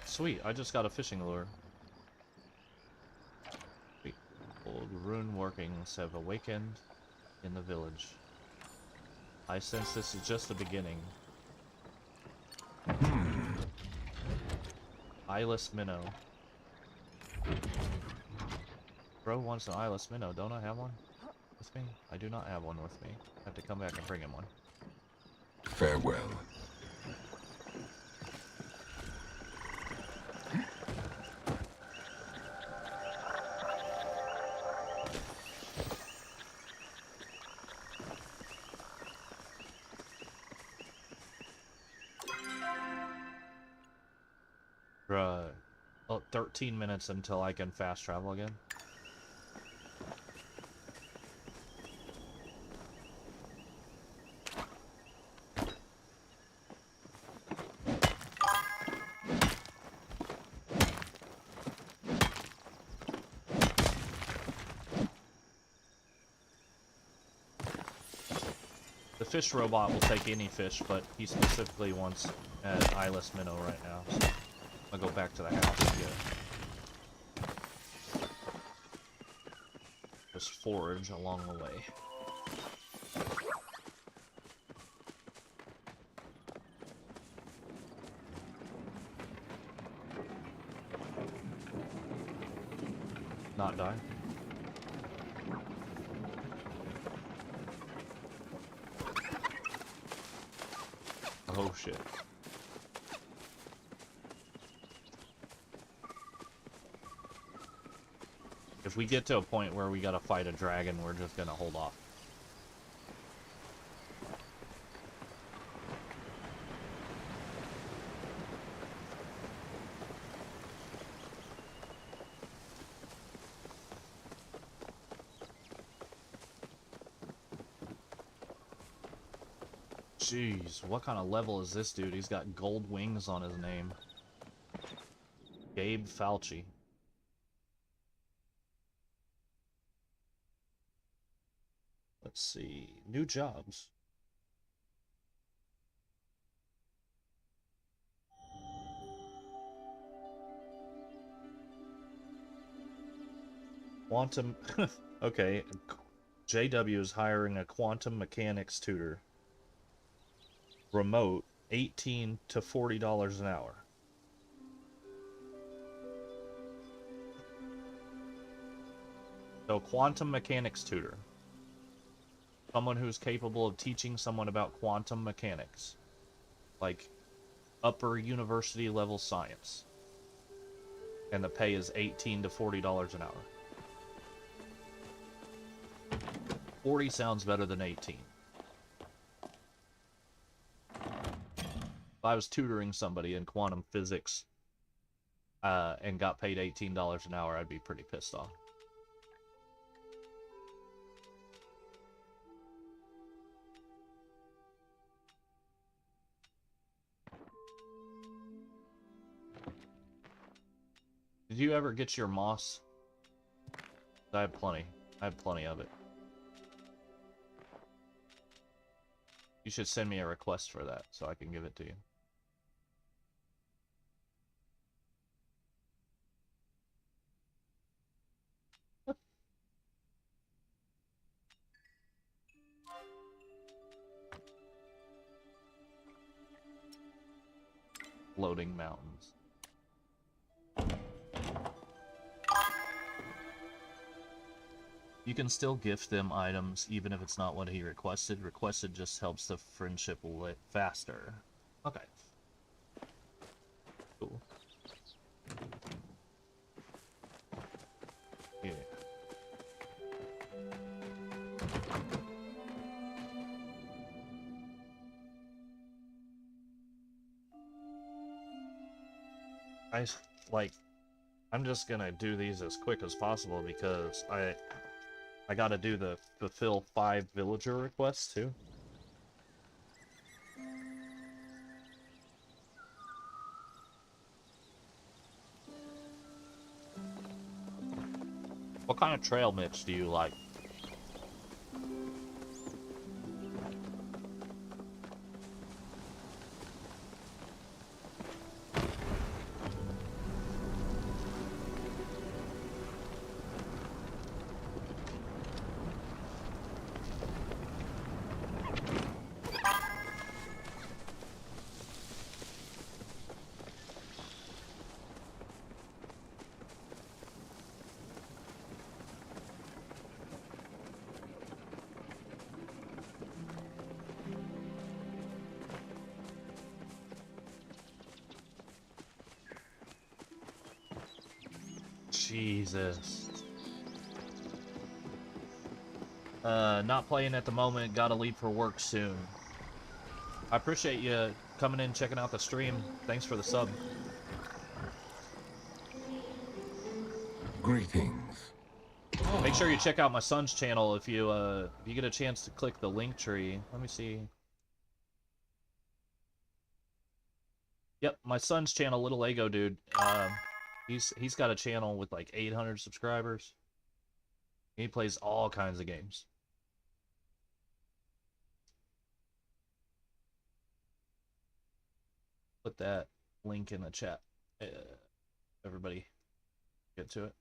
Sweet, I just got a fishing lure. Sweet. Old rune workings have awakened in the village. I sense this is just the beginning. Eyeless minnow. Bro wants an eyeless minnow. Don't I have one with me? I do not have one with me. I have to come back and bring him one. Farewell. Bruh. Oh, 13 minutes until I can fast travel again. The fish robot will take any fish, but he specifically wants an eyeless minnow right now. So I'll go back to the house and get it. Just forage along the way. Not die. Oh shit. If we get to a point where we gotta fight a dragon, we're just gonna hold off. Jeez, what kind of level is this dude? He's got gold wings on his name. Gabe Falchi. Let's see. New jobs. Quantum... Okay. JW is hiring a quantum mechanics tutor. Remote, $18 to $40 an hour. So, quantum mechanics tutor. Someone who's capable of teaching someone about quantum mechanics. Like, upper university level science. And the pay is $18 to $40 an hour. 40 sounds better than 18. If I was tutoring somebody in quantum physics and got paid $18 an hour, I'd be pretty pissed off. Did you ever get your moss? I have plenty. I have plenty of it. You should send me a request for that so I can give it to you. floating mountains. You can still gift them items even if it's not what he requested. Requested just helps the friendship lit faster. Okay. Cool. Yeah. I'm just gonna do these as quick as possible because I gotta do the fulfill 5 villager requests too. What kind of trail mix do you like? Jesus. Not playing at the moment, gotta leave for work soon. I appreciate you coming in, checking out the stream. Thanks for the sub. Greetings. Make sure you check out my son's channel if you get a chance to click the link tree. Let me see. Yep, my son's channel, Little Lego Dude. He's got a channel with like 800 subscribers. He plays all kinds of games. Put that link in the chat. Everybody get to it.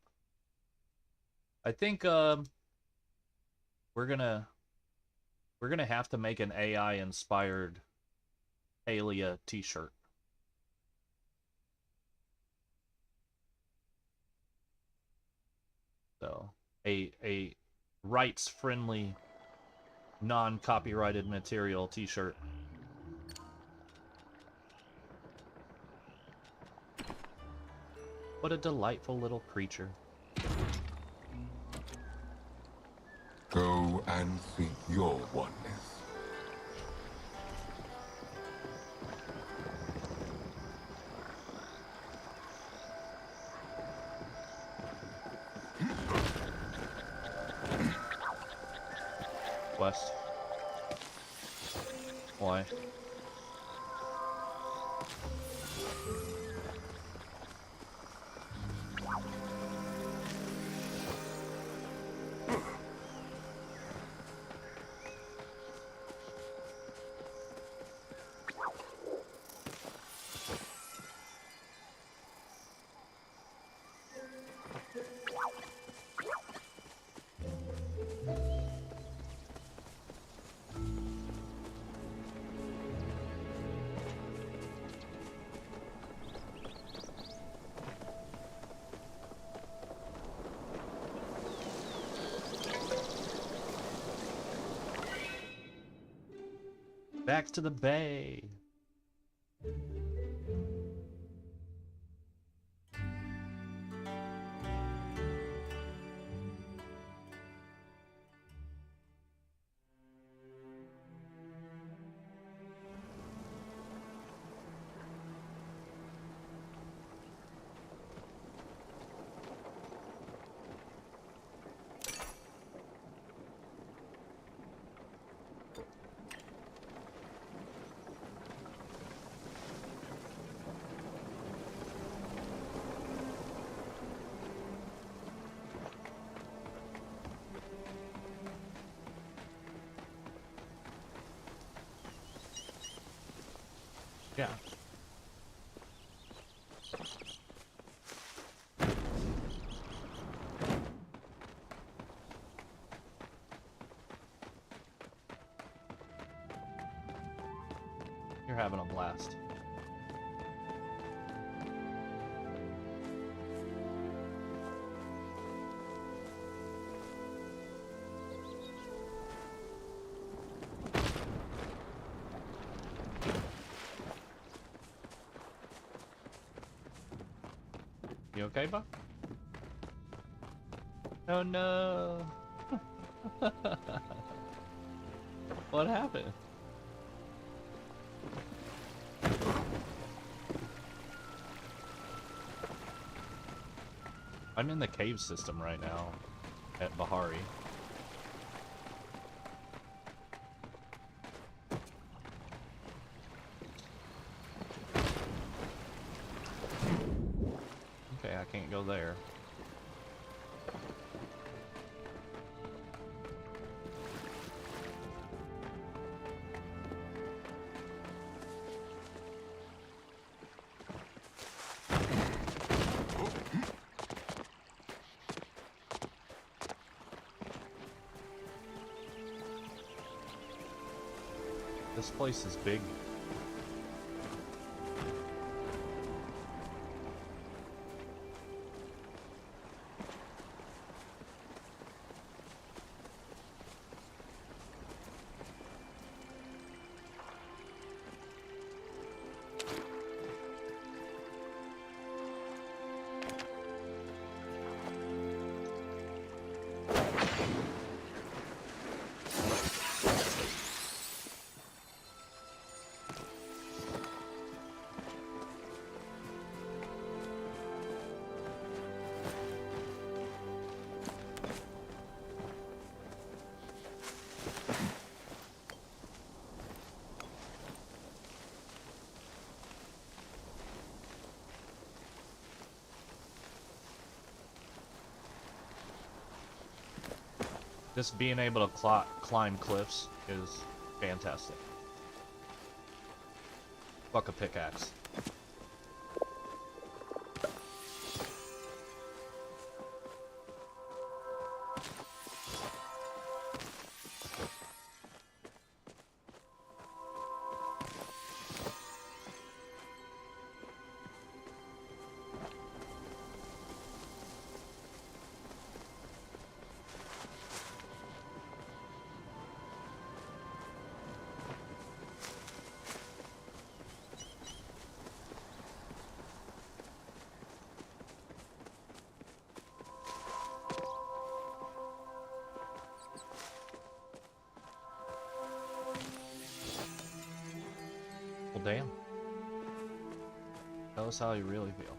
I think we're gonna have to make an AI inspired Palia t-shirt. So a rights friendly non-copyrighted material t-shirt. What a delightful little creature. Go and seek your oneness. West. Why? Back to the bay. Yeah. You're having a blast. You okay, bud? Oh no. What happened? I'm in the cave system right now at Bahari. Okay, I can't go there. This place is big. Just being able to climb cliffs is fantastic. Fuck a pickaxe. Well, damn. Tell us how you really feel.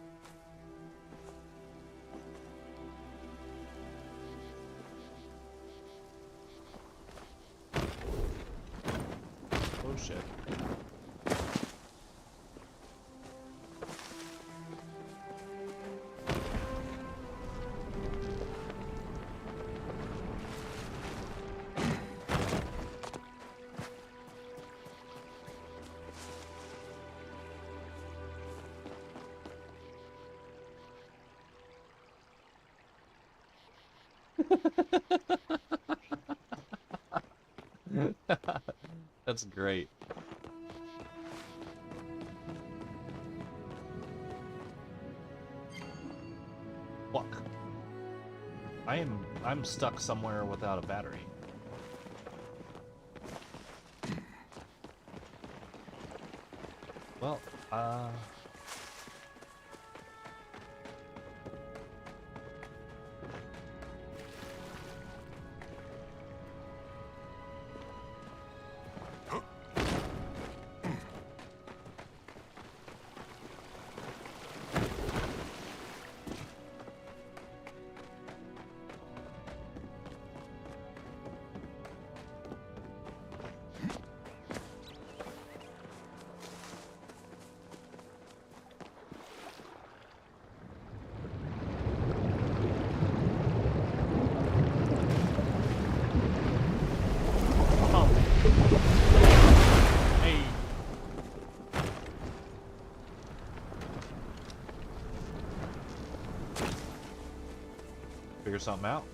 Oh shit. That's great. Fuck. I'm stuck somewhere without a battery. Well, hey. Figure something out.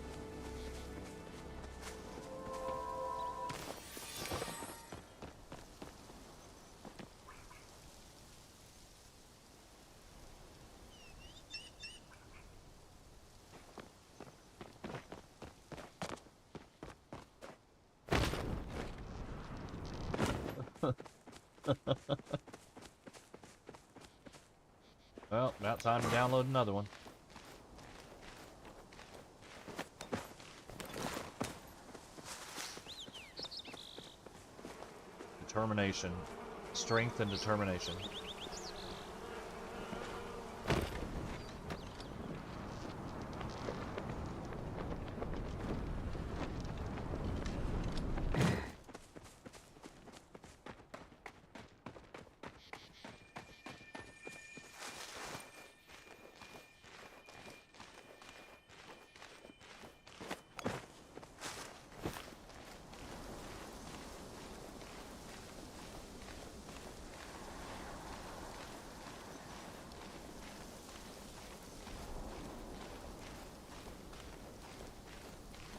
Well, about time to download another one. Determination. Strength and determination.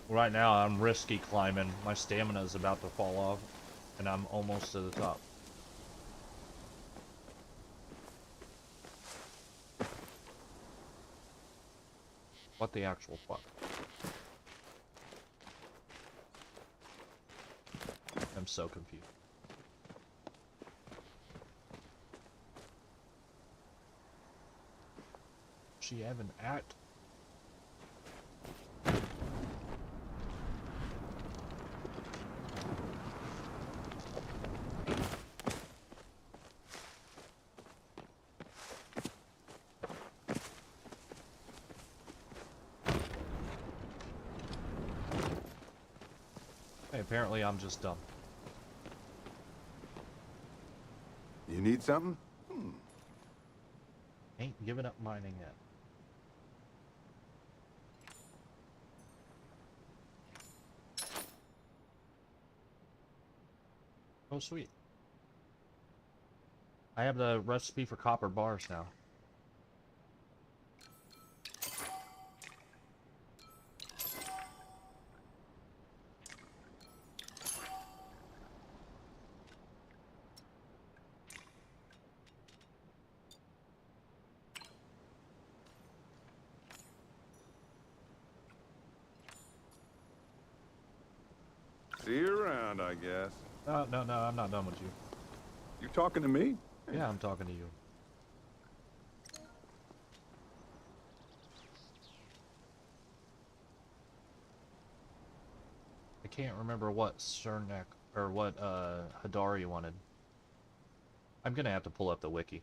Right now, I'm risky climbing. My stamina is about to fall off, and I'm almost to the top. What the actual fuck? I'm so confused. She have an act? Hey, apparently I'm just dumb. You need something? Ain't giving up mining yet. Oh, sweet. I have the recipe for copper bars now. See you around, I guess. No, I'm not done with you. You talking to me? Yeah, I'm talking to you. I can't remember what Cernak or what Hidari wanted. I'm gonna have to pull up the wiki.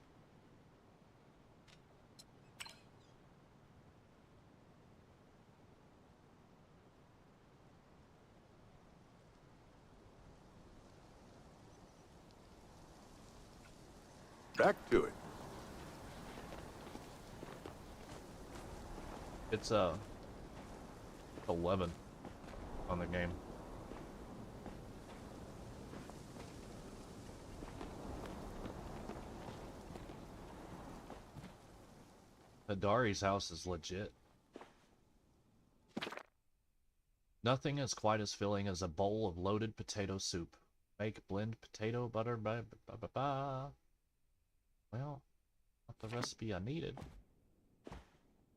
Back to it. It's 11 on the game. Hidari's house is legit. Nothing is quite as filling as a bowl of loaded potato soup. Make blend potato butter Well, not the recipe I needed.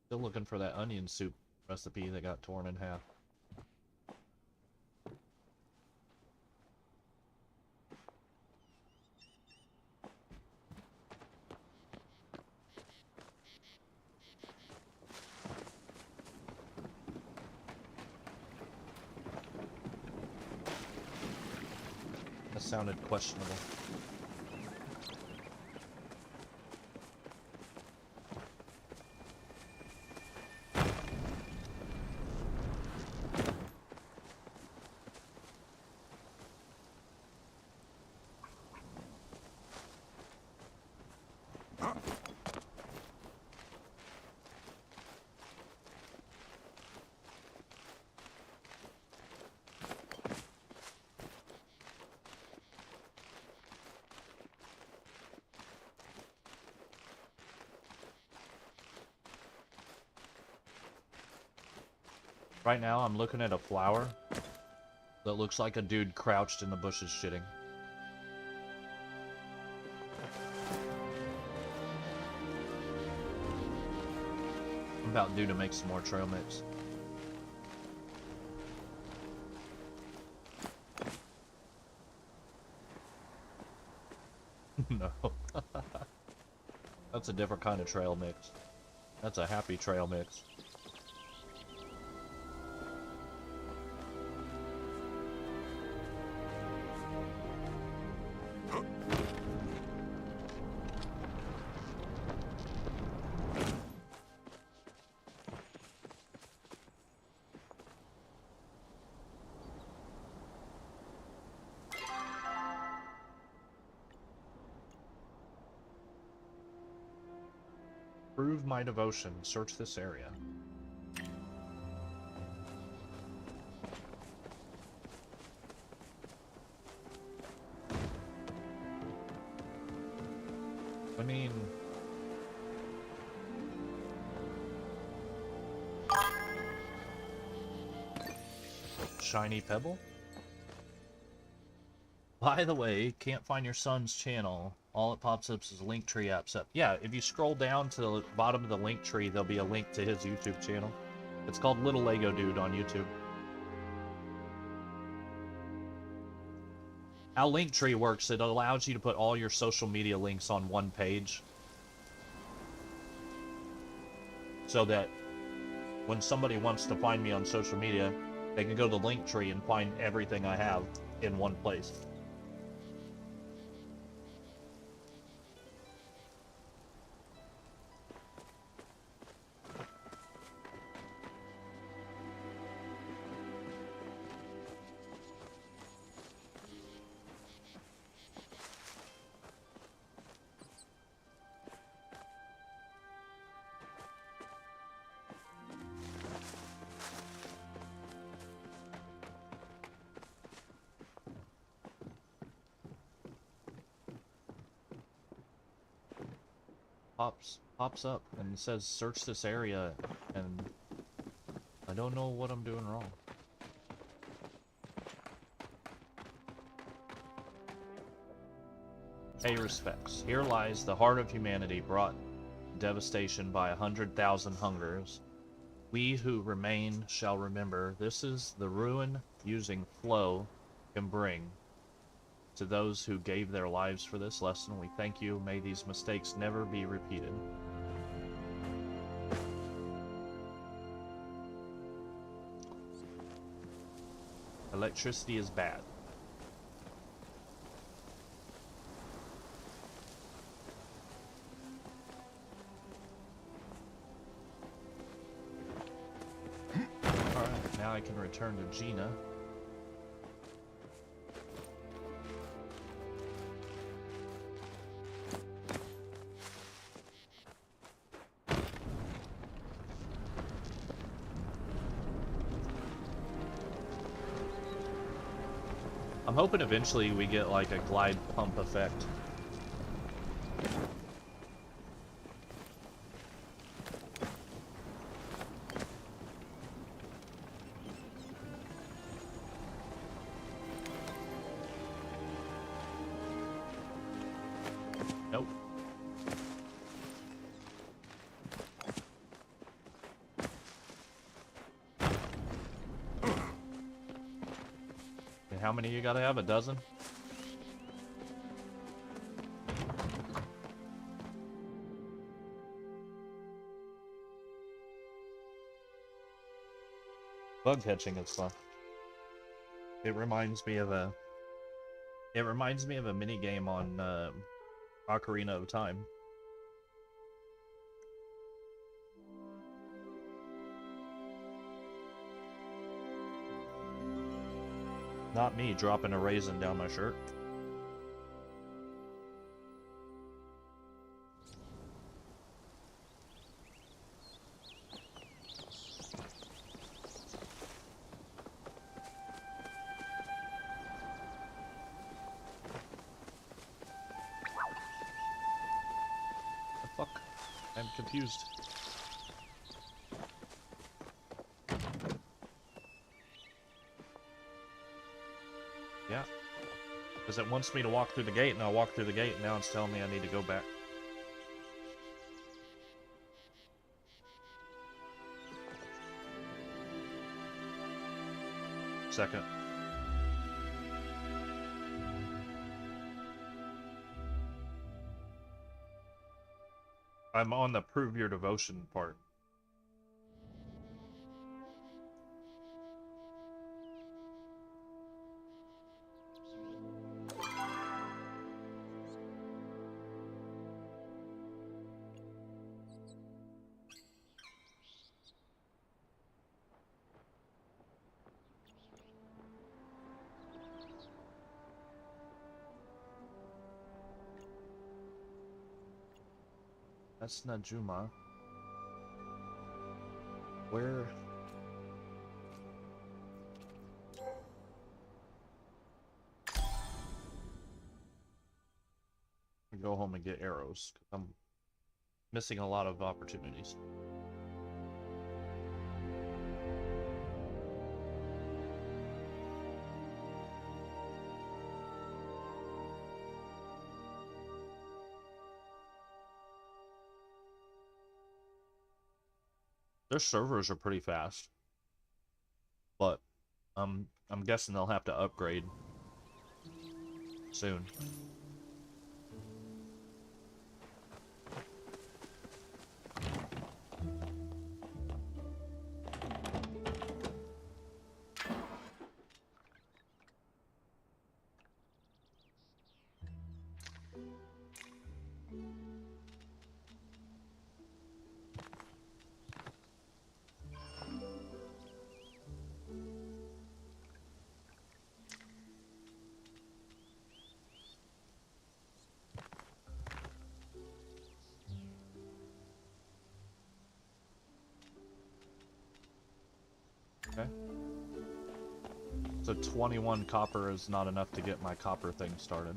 Still looking for that onion soup recipe that got torn in half. That sounded questionable. Right now, I'm looking at a flower that looks like a dude crouched in the bushes shitting. I'm about due to make some more trail mix. No. That's a different kind of trail mix. That's a happy trail mix. Prove my devotion. Search this area. I mean... Shiny pebble? By the way, can't find your son's channel. All it pops up is Linktree apps up. Yeah, if you scroll down to the bottom of the link tree, there'll be a link to his YouTube channel. It's called Little Lego Dude on YouTube. How Linktree works, it allows you to put all your social media links on one page. So that when somebody wants to find me on social media, they can go to Linktree and find everything I have in one place. Pops up and it says search this area, and I don't know what I'm doing wrong. Pay respects. Here lies the heart of humanity, brought devastation by 100,000 hungers. We who remain shall remember. This is the ruin using flow can bring. To those who gave their lives for this lesson, we thank you. May these mistakes never be repeated. Electricity is bad. Alright, now I can return to Gina. I'm hoping eventually we get like a glide pump effect. Nope. How many you gotta have? A dozen? Bug catching is fun. It reminds me of a mini game on Ocarina of Time. Not me dropping a raisin down my shirt. The fuck? I'm confused. Yeah. Because it wants me to walk through the gate, and I walk through the gate, and now it's telling me I need to go back. Second. I'm on the prove your devotion part. That's Najuma. Where? Go home and get arrows. I'm missing a lot of opportunities. Their servers are pretty fast, but I'm guessing they'll have to upgrade soon. Okay. So 21 copper is not enough to get my copper thing started.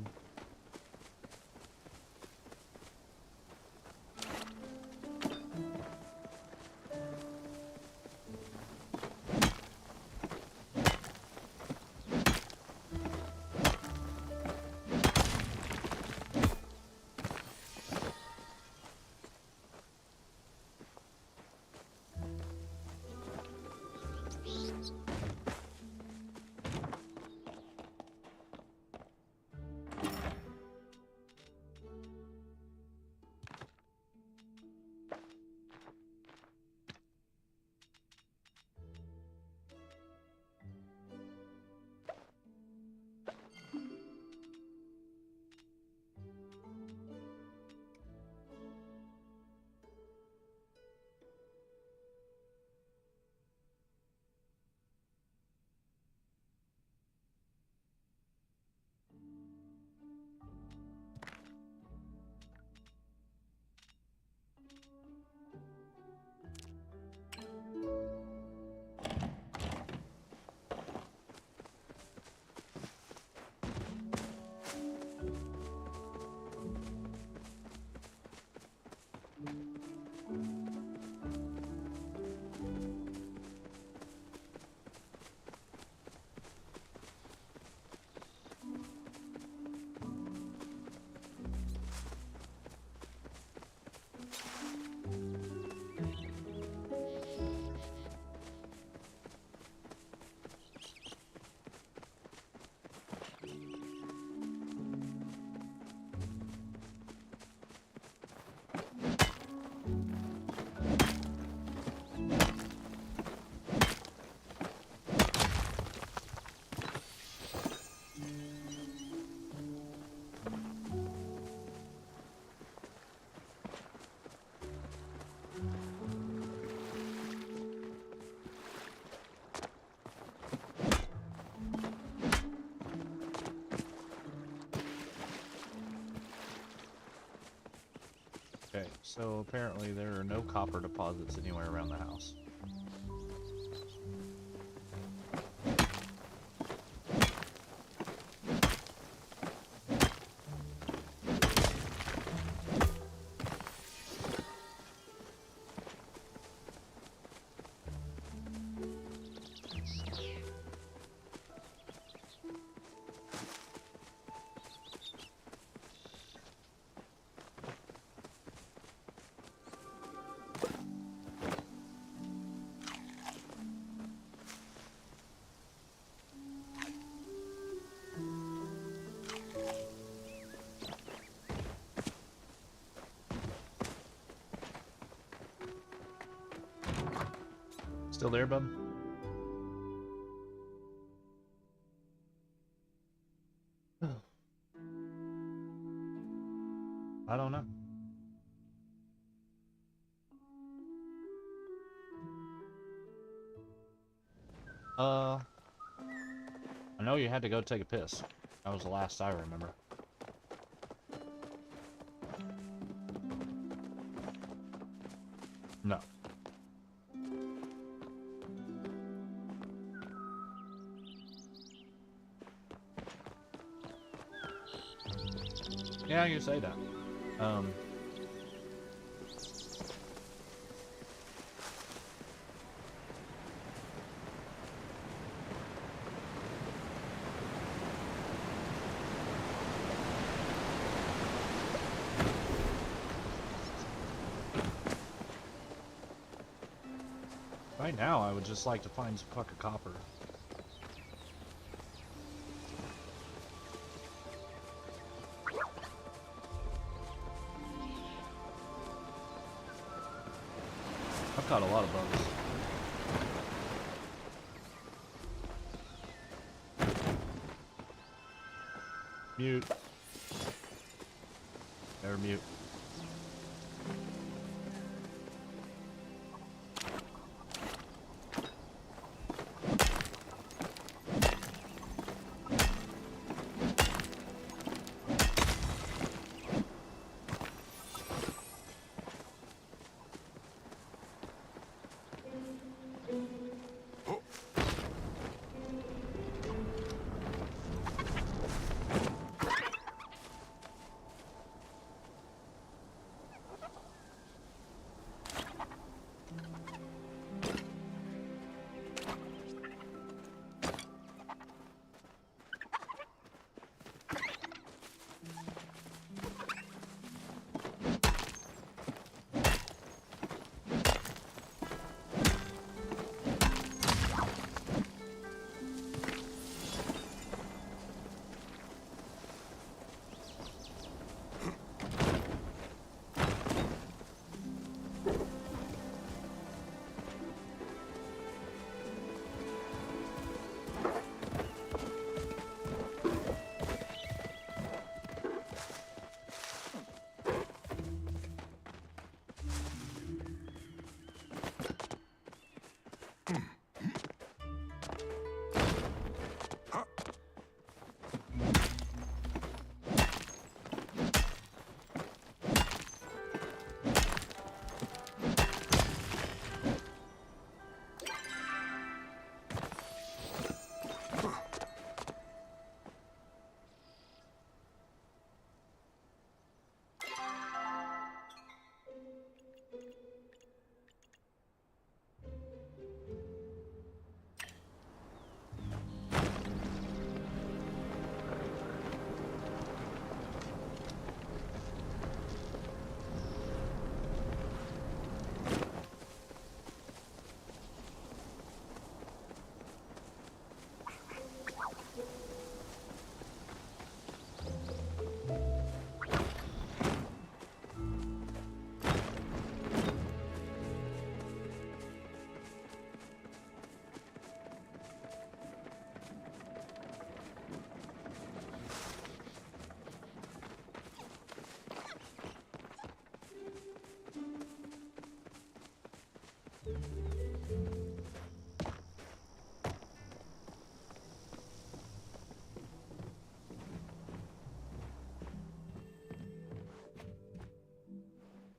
Okay, so apparently there are no copper deposits anywhere around the house. Still there, bub? I don't know. I know you had to go take a piss. That was the last I remember. No. Yeah, you say that. Right now, I would just like to find some fucking copper. I've caught a lot of bugs. Mute. They're mute.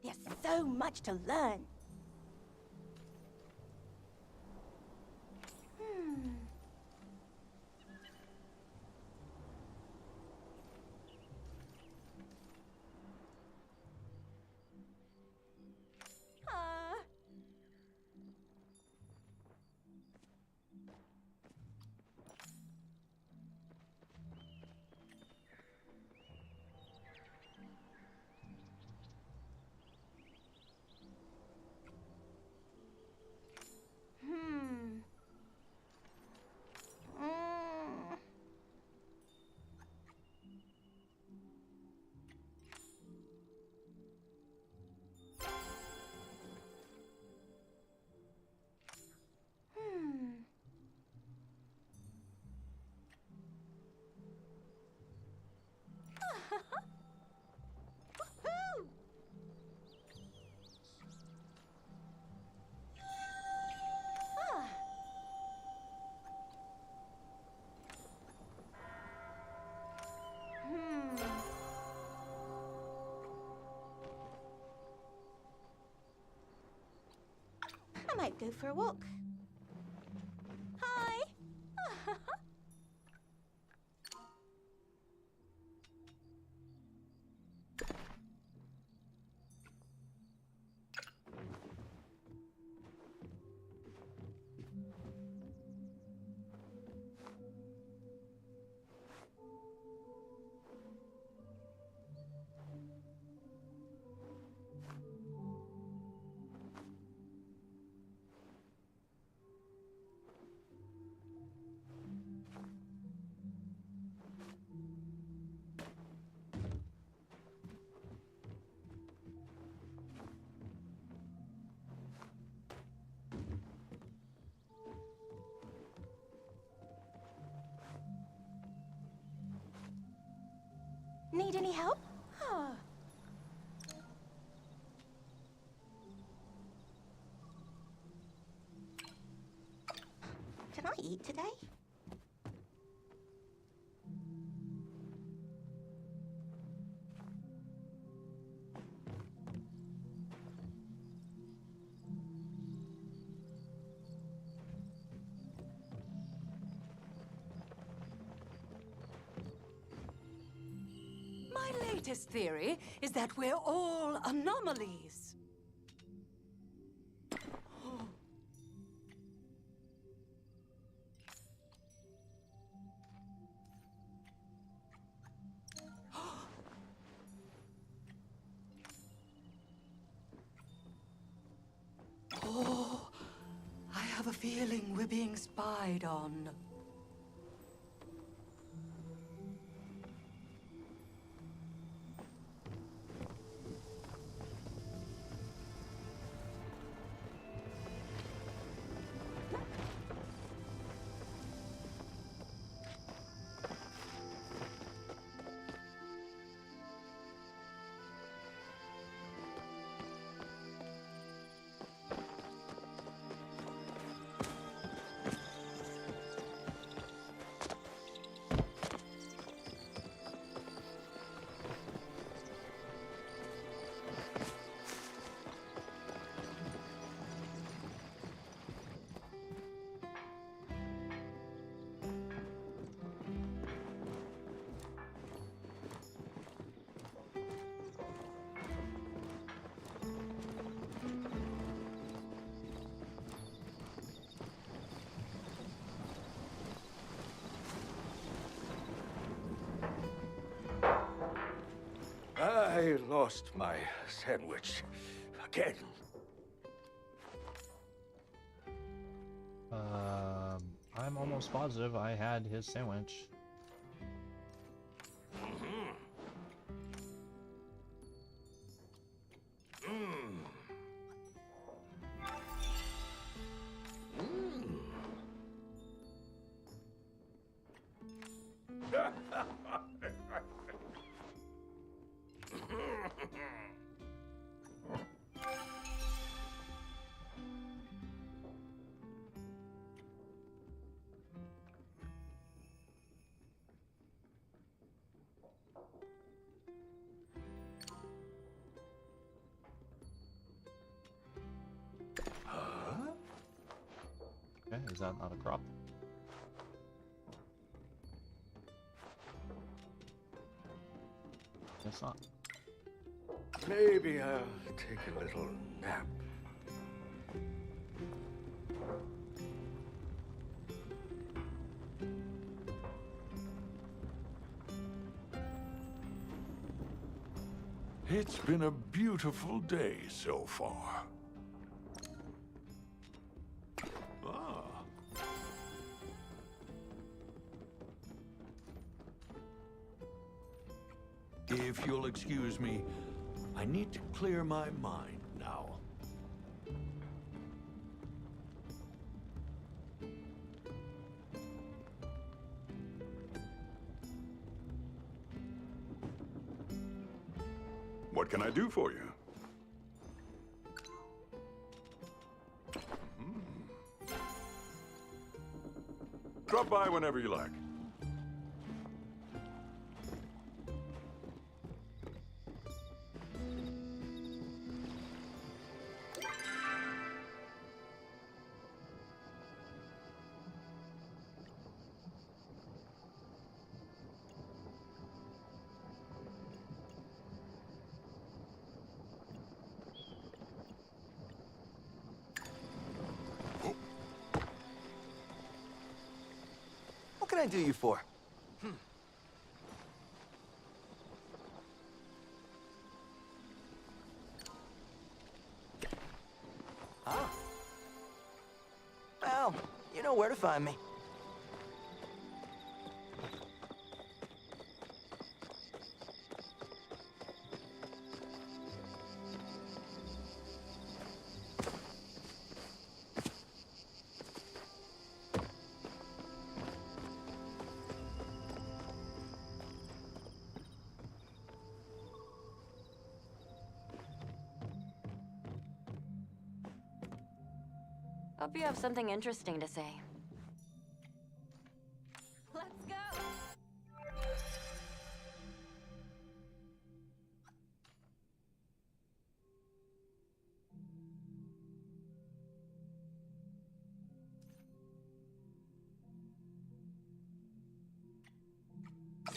There's so much to learn. I might go for a walk. Hi! Need any help? Oh. Can I eat today? My latest theory is that we're all anomalies. Oh, I have a feeling we're being spied on. I lost my sandwich again. I'm almost positive I had his sandwich. Okay, is that not a crop? Guess not. Maybe I'll take a little nap. It's been a beautiful day so far. If you'll excuse me, I need to clear my mind now. What can I do for you? Drop by whenever you like. What can I do you for? Huh? Well, you know where to find me. Hope you have something interesting to say. Let's go!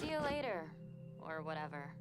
See you later, or whatever.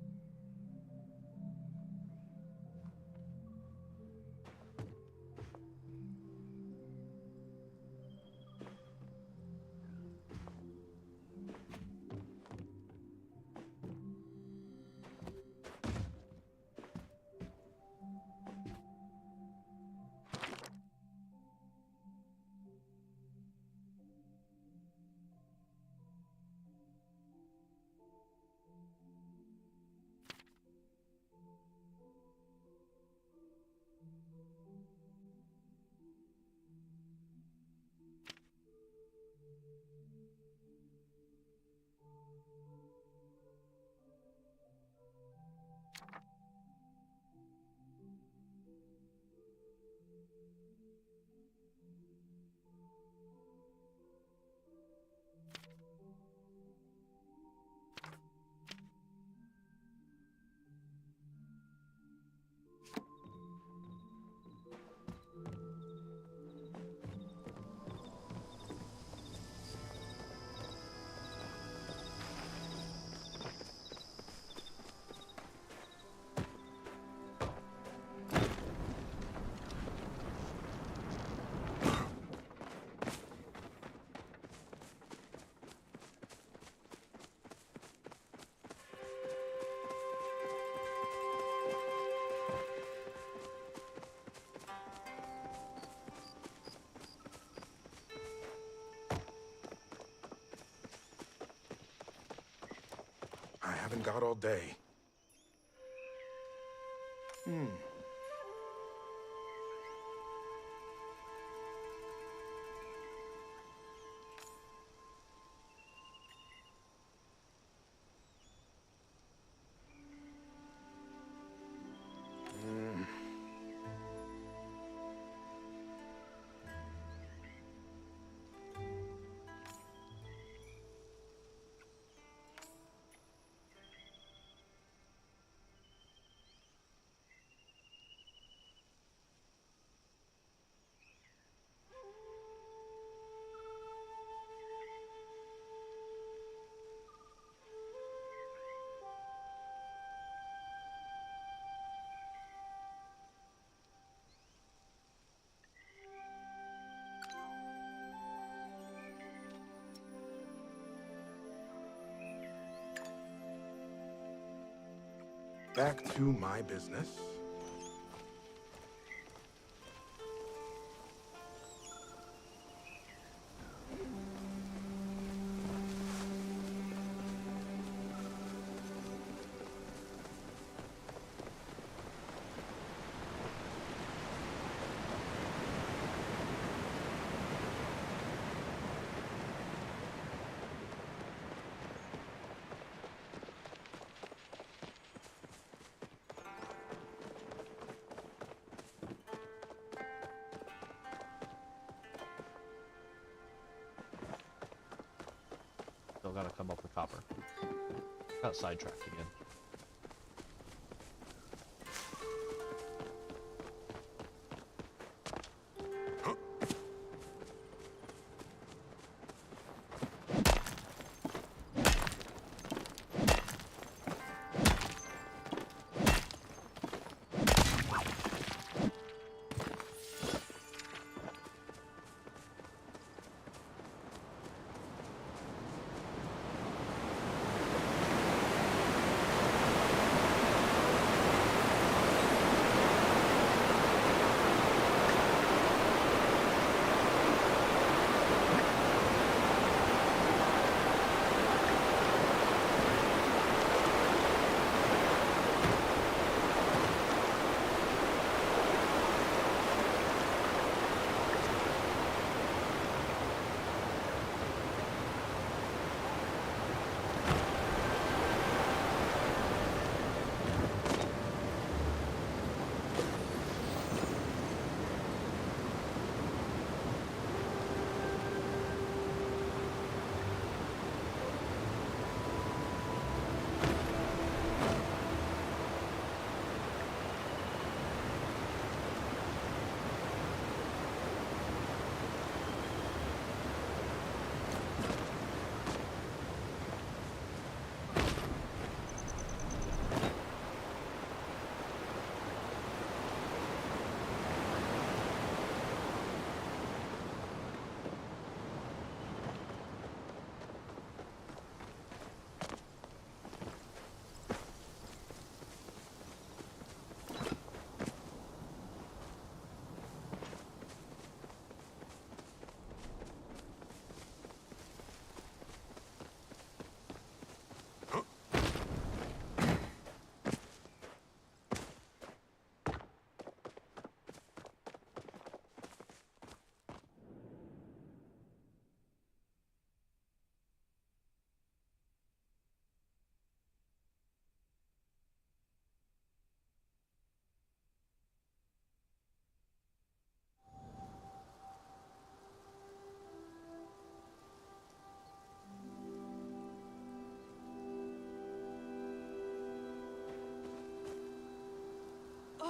I haven't got all day. Back to my business. Still gotta come up with copper. Got sidetracked again.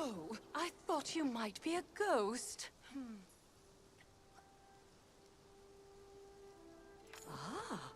Oh, I thought you might be a ghost. Ah.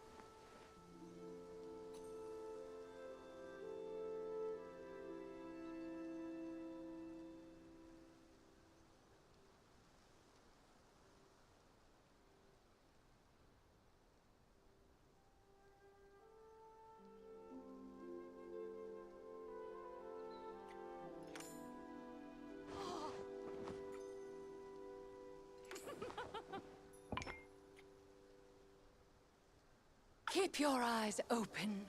Keep your eyes open.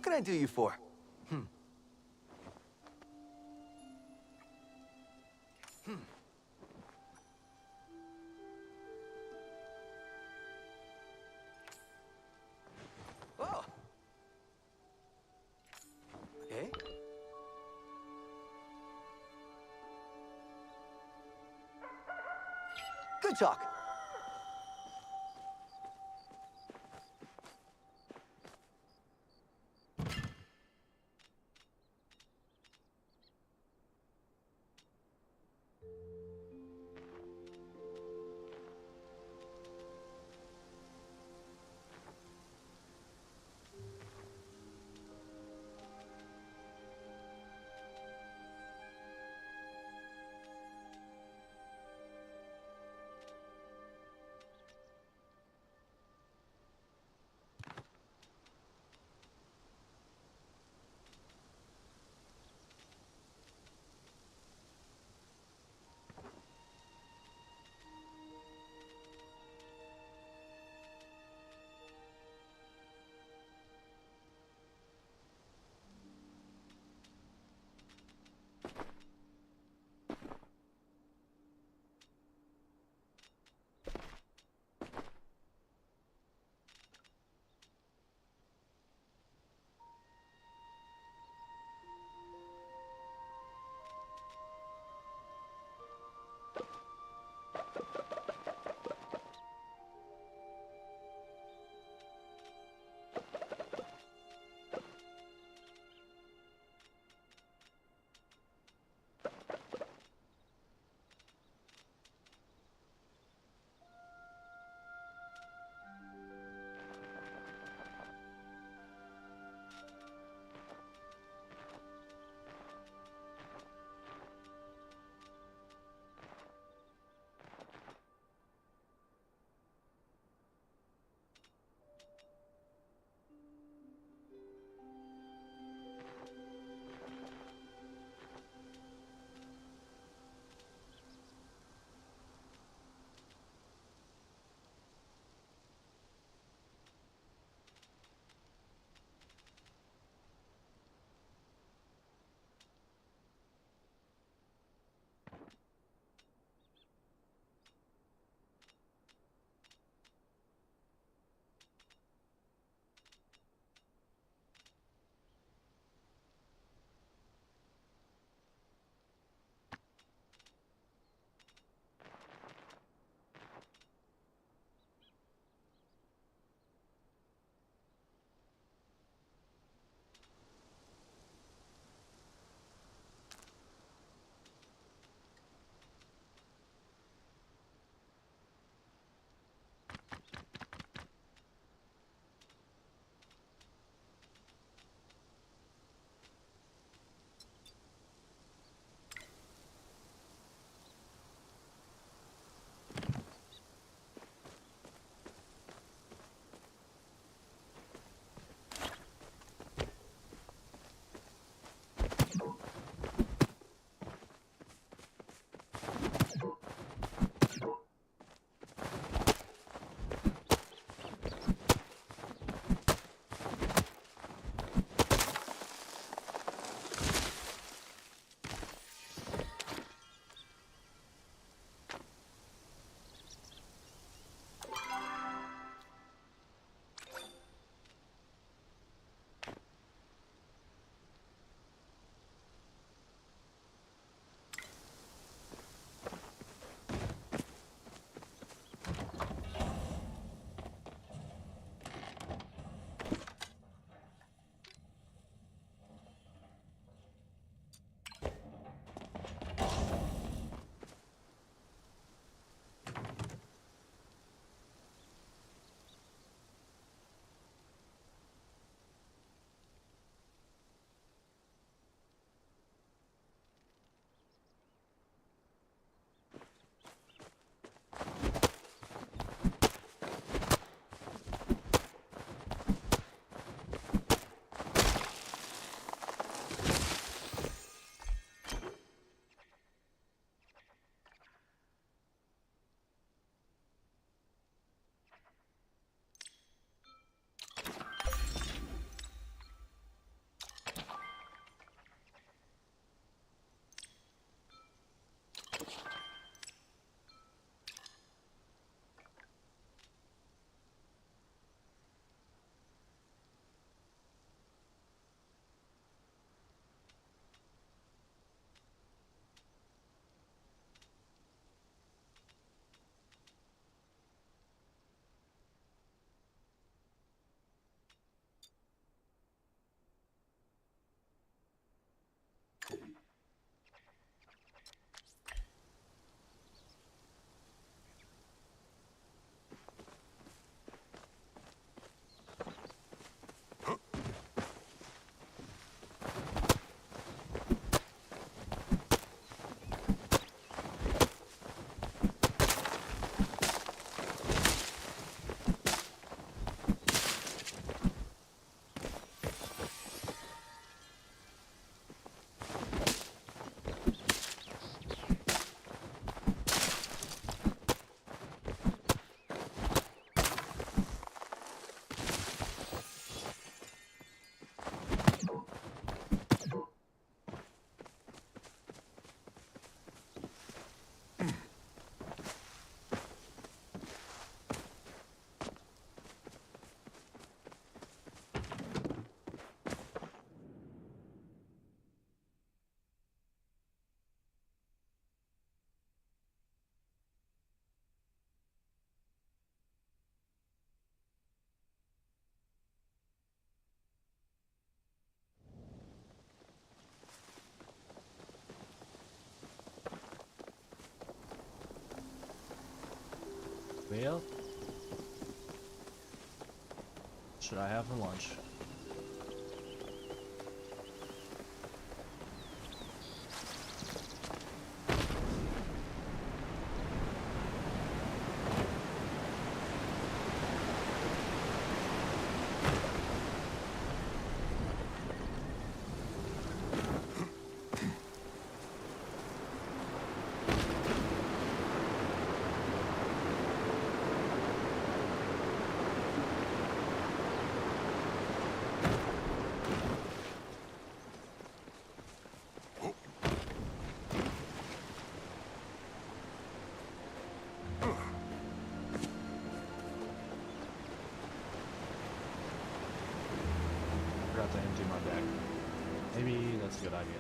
can I do you for? Oh. Okay. Good talk. Well, should I have for lunch? Forgot to empty my bag. Maybe that's a good idea.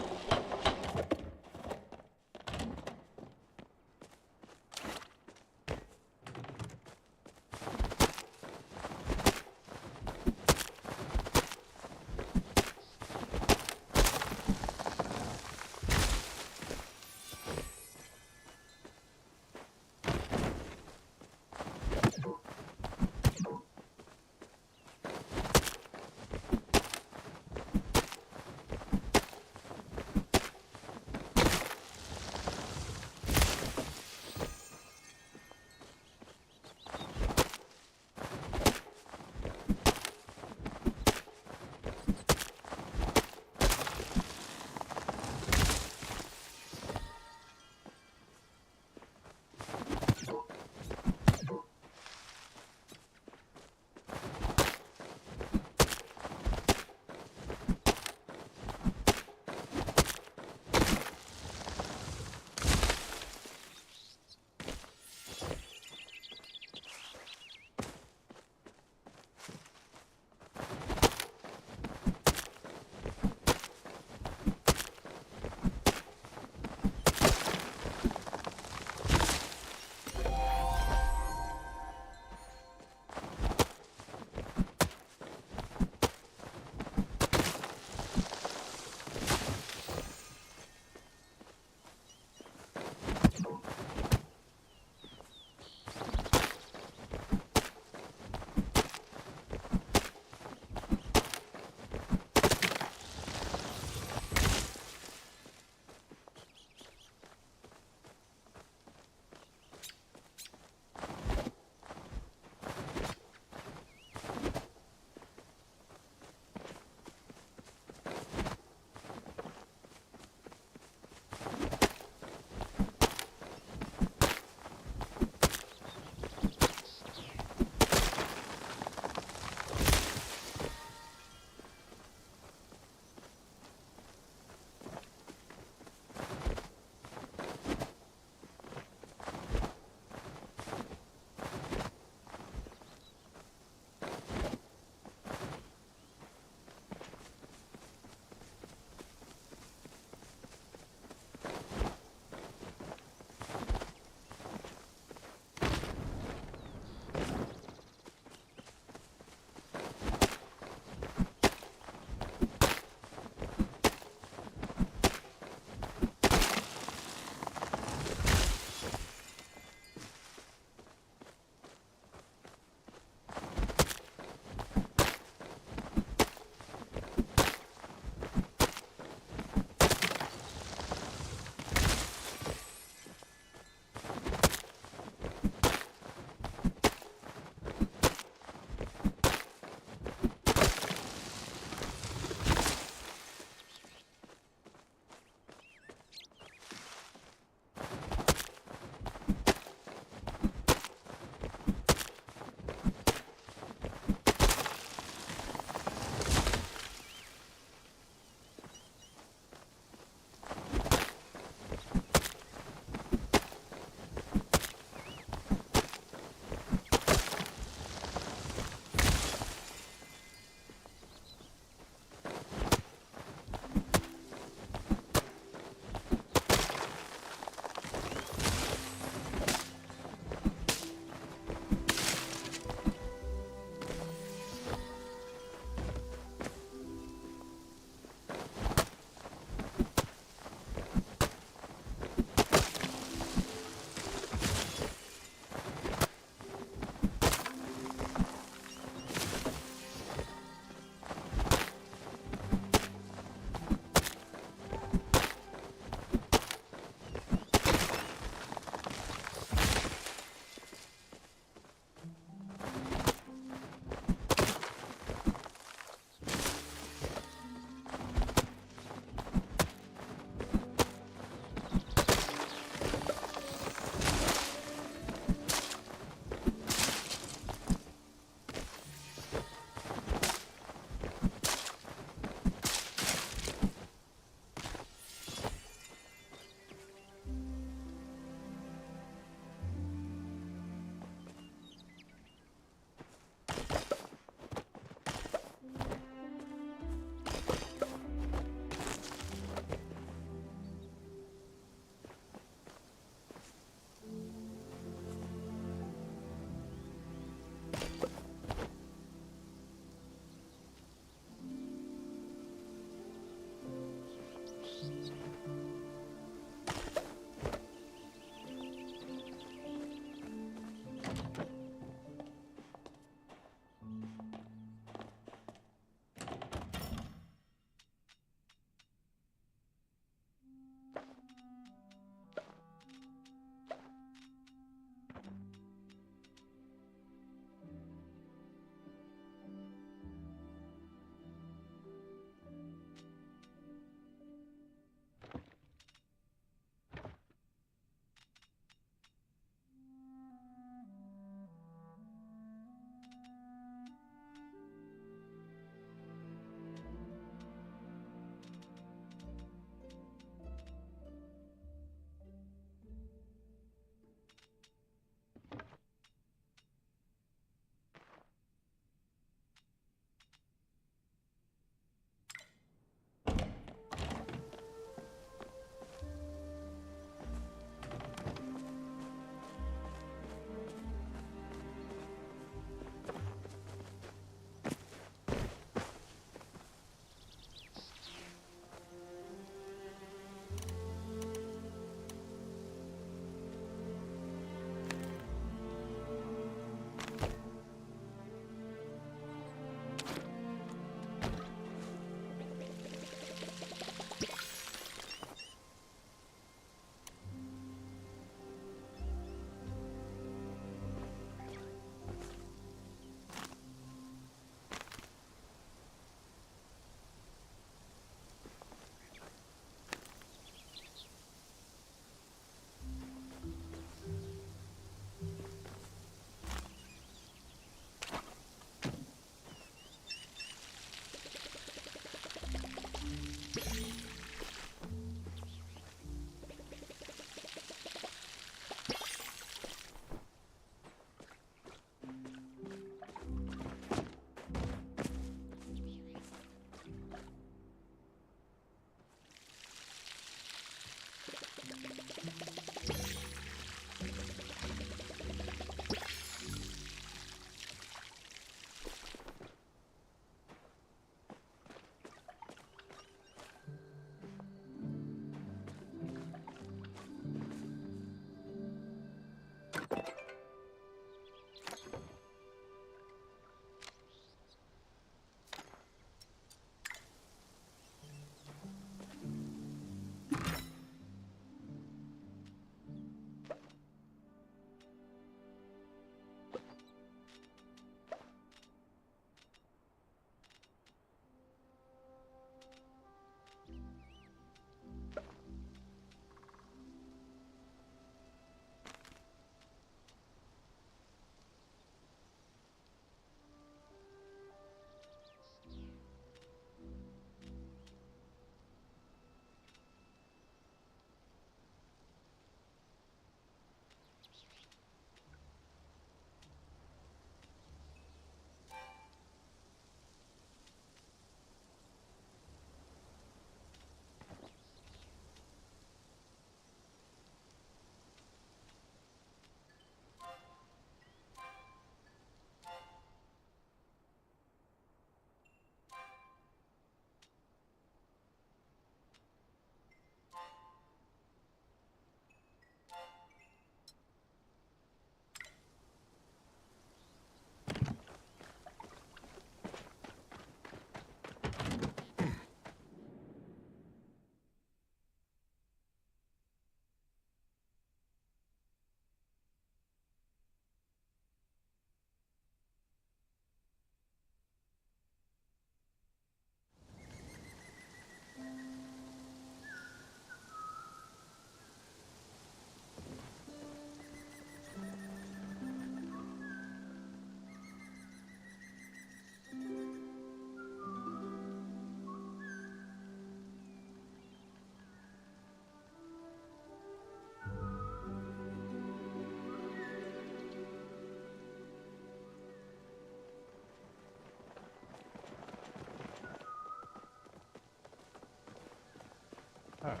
Alright.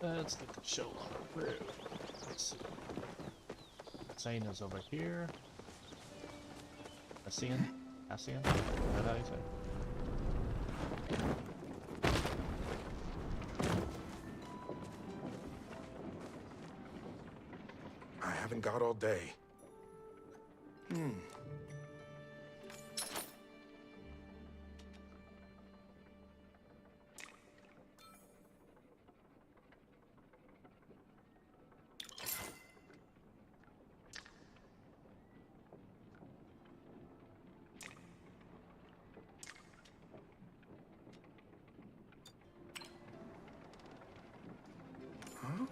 Let's get the show on the road. Let's see. Zane is over here. Cassian? Cassian? Is that how you say it? I haven't got all day. Huh?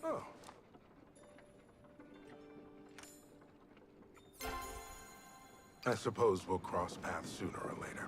Oh. I suppose we'll cross paths sooner or later.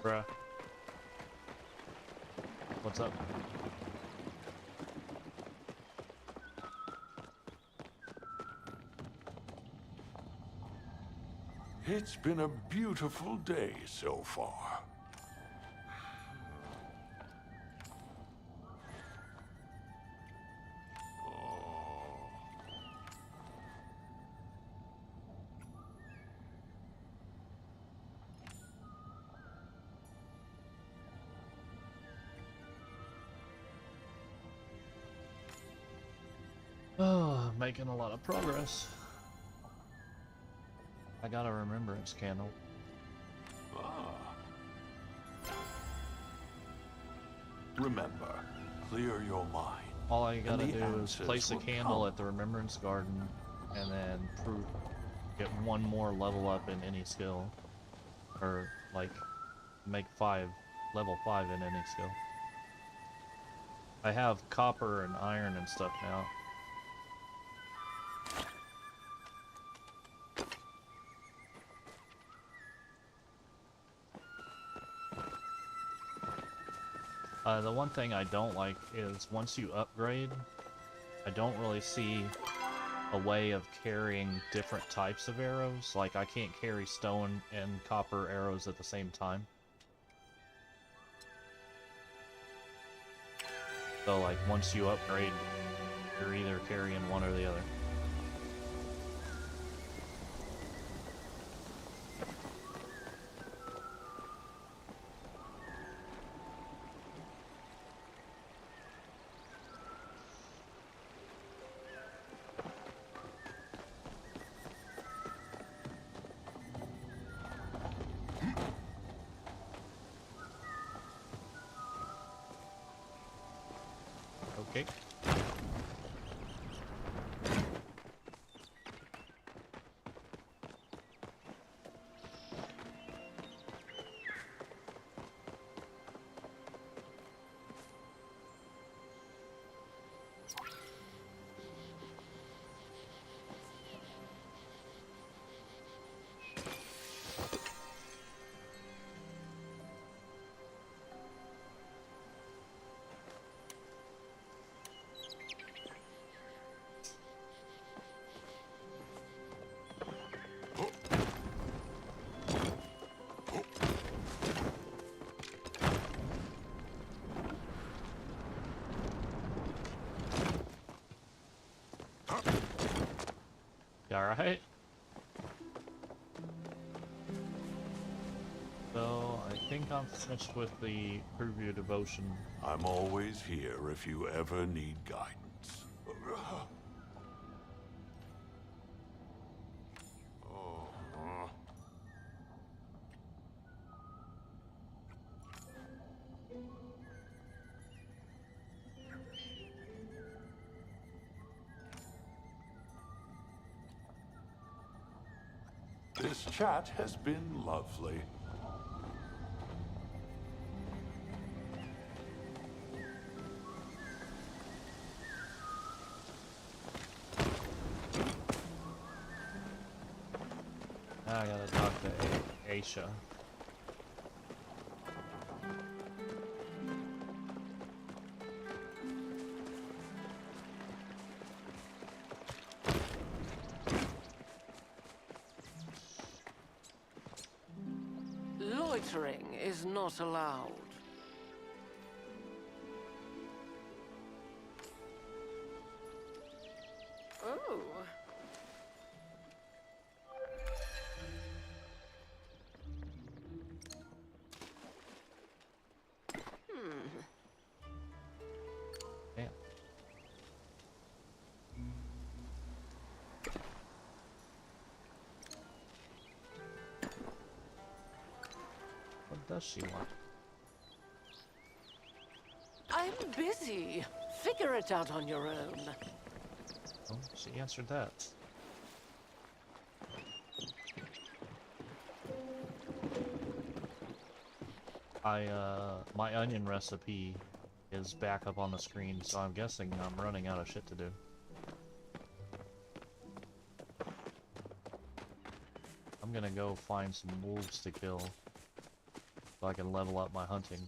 Bruh. What's up? It's been a beautiful day so far. Oh, making a lot of progress. I got a remembrance candle. Remember, clear your mind. All I gotta And the do is answers place a will candle come. at the Remembrance Garden, and then get one more level up in any skill. Or, like, make level 5 in any skill. I have copper and iron and stuff now. The one thing I don't like is once you upgrade, I don't really see a way of carrying different types of arrows. Like, I can't carry stone and copper arrows at the same time. So, like, once you upgrade, you're either carrying one or the other. Okay. You alright? So, I KingCon finished with the preview devotion. I'm always here if you ever need guidance. This chat has been lovely. Now I gotta talk to Aisha. Loitering is not allowed. Oh. Damn. What does she want? I'm busy. Figure it out on your own. Oh, she answered that. My onion recipe is back up on the screen, so I'm guessing I'm running out of shit to do. I'm gonna go find some wolves to kill so I can level up my hunting.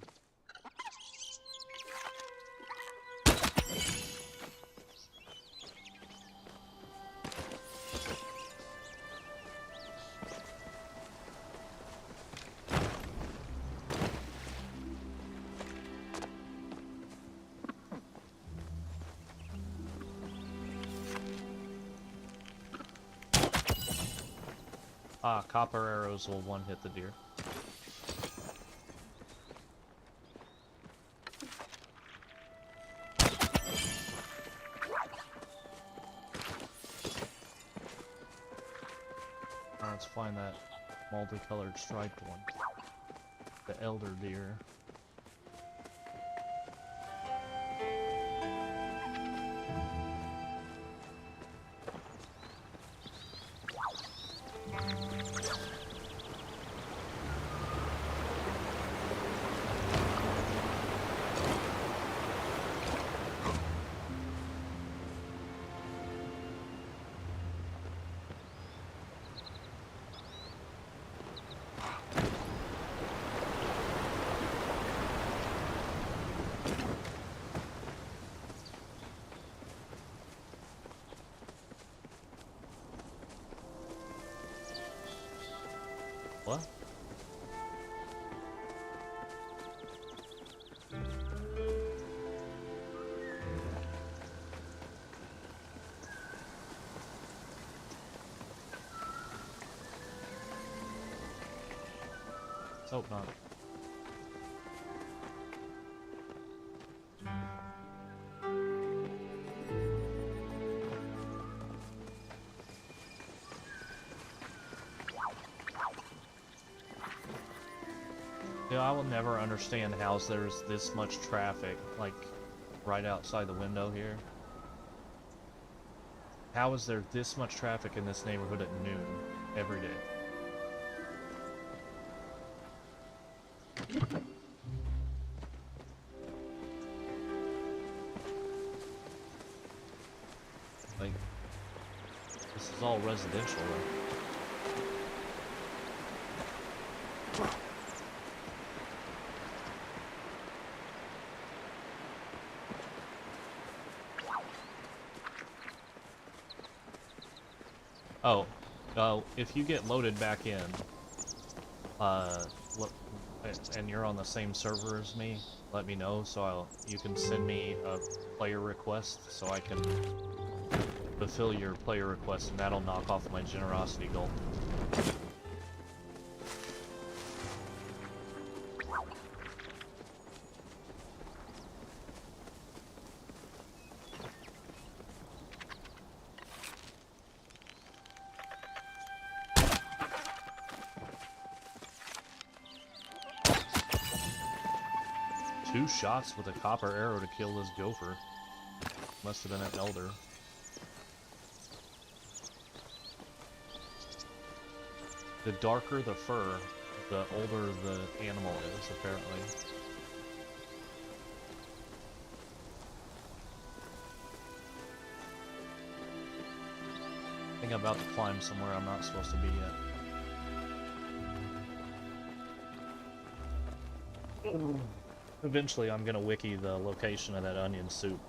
Ah, copper arrows will one-hit the deer. Alright, let's find that multicolored striped one. The elder deer. What? Let's hope not. Yeah, I will never understand how there's this much traffic, like, right outside the window here. How is there this much traffic in this neighborhood at noon, every day? Like, this is all residential, right? Oh, if you get loaded back in, and you're on the same server as me, let me know so you can send me a player request so I can fulfill your player request, and that'll knock off my generosity goal. 2 shots with a copper arrow to kill this gopher. Must have been an elder. The darker the fur, the older the animal is, apparently. I think I'm about to climb somewhere I'm not supposed to be yet. Eventually I'm gonna wiki the location of that onion soup,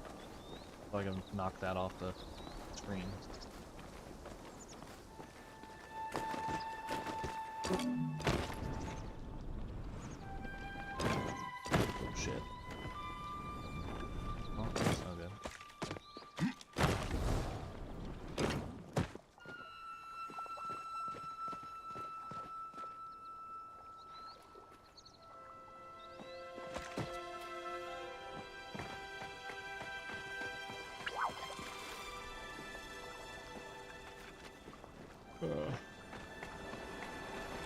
so I can knock that off the screen. Oh shit. Oh, that's not good.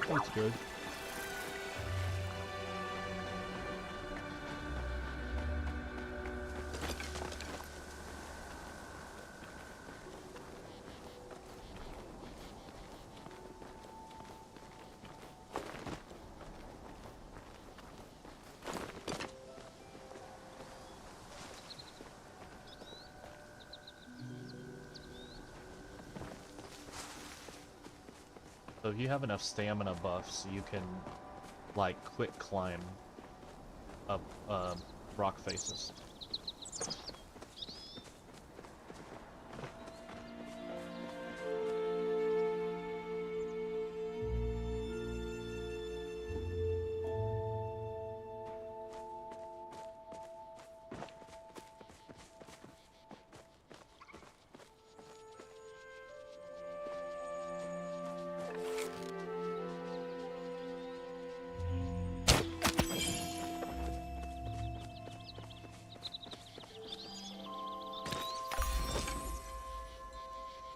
That's good. So if you have enough stamina buffs, you can, like, quick climb up rock faces.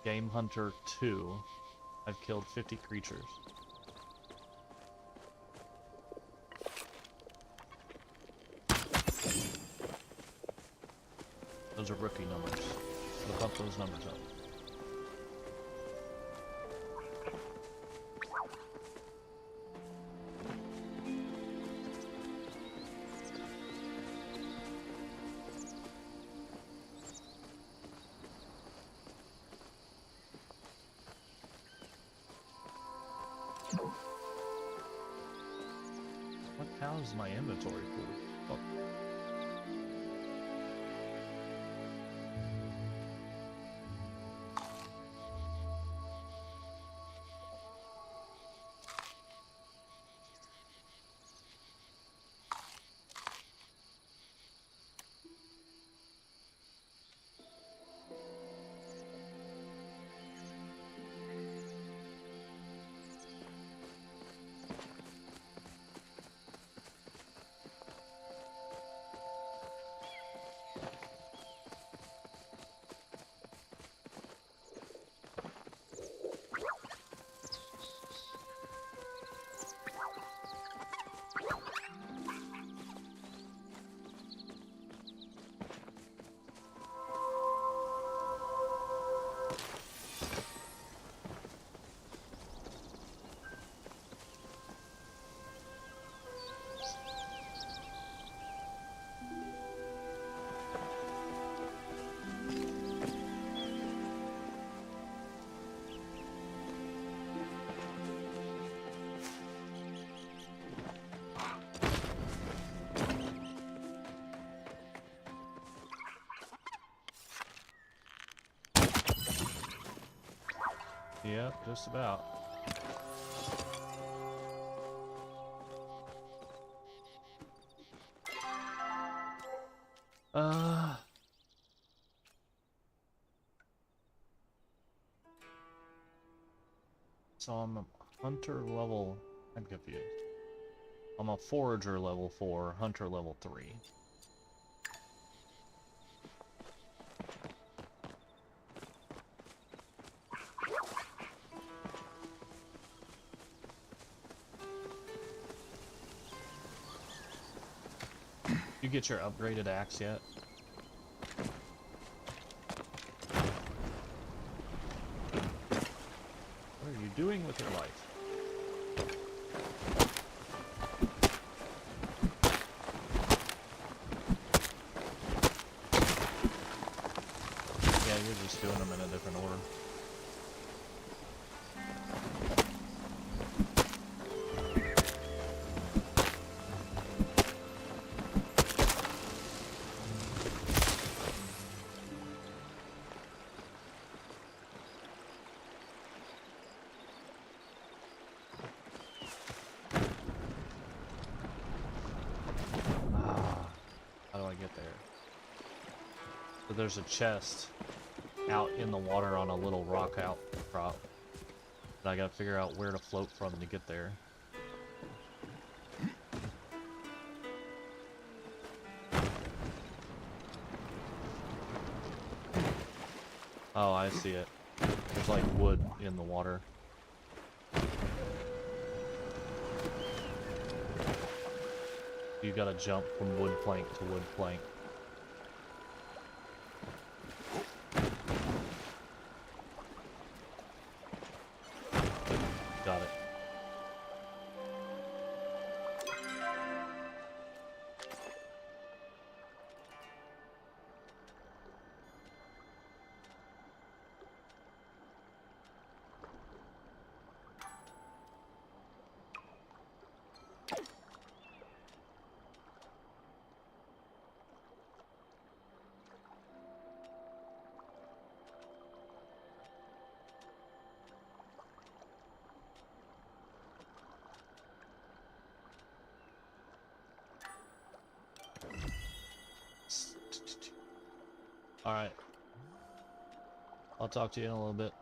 Game Hunter 2. I've killed 50 creatures. Those are rookie numbers. So bump those numbers up. How is my inventory full? Oh. Yep, just about. So I'm a hunter level. I'm confused. I'm a forager level 4, hunter level 3. You You get your upgraded axe yet? What are you doing with your life? Yeah, you're just doing them in a different order. How do I get there? So there's a chest out in the water on a little rock outcrop. And I gotta figure out where to float from to get there. Oh, I see it. There's like wood in the water. You gotta jump from wood plank to wood plank. Got it. Alright. I'll talk to you in a little bit.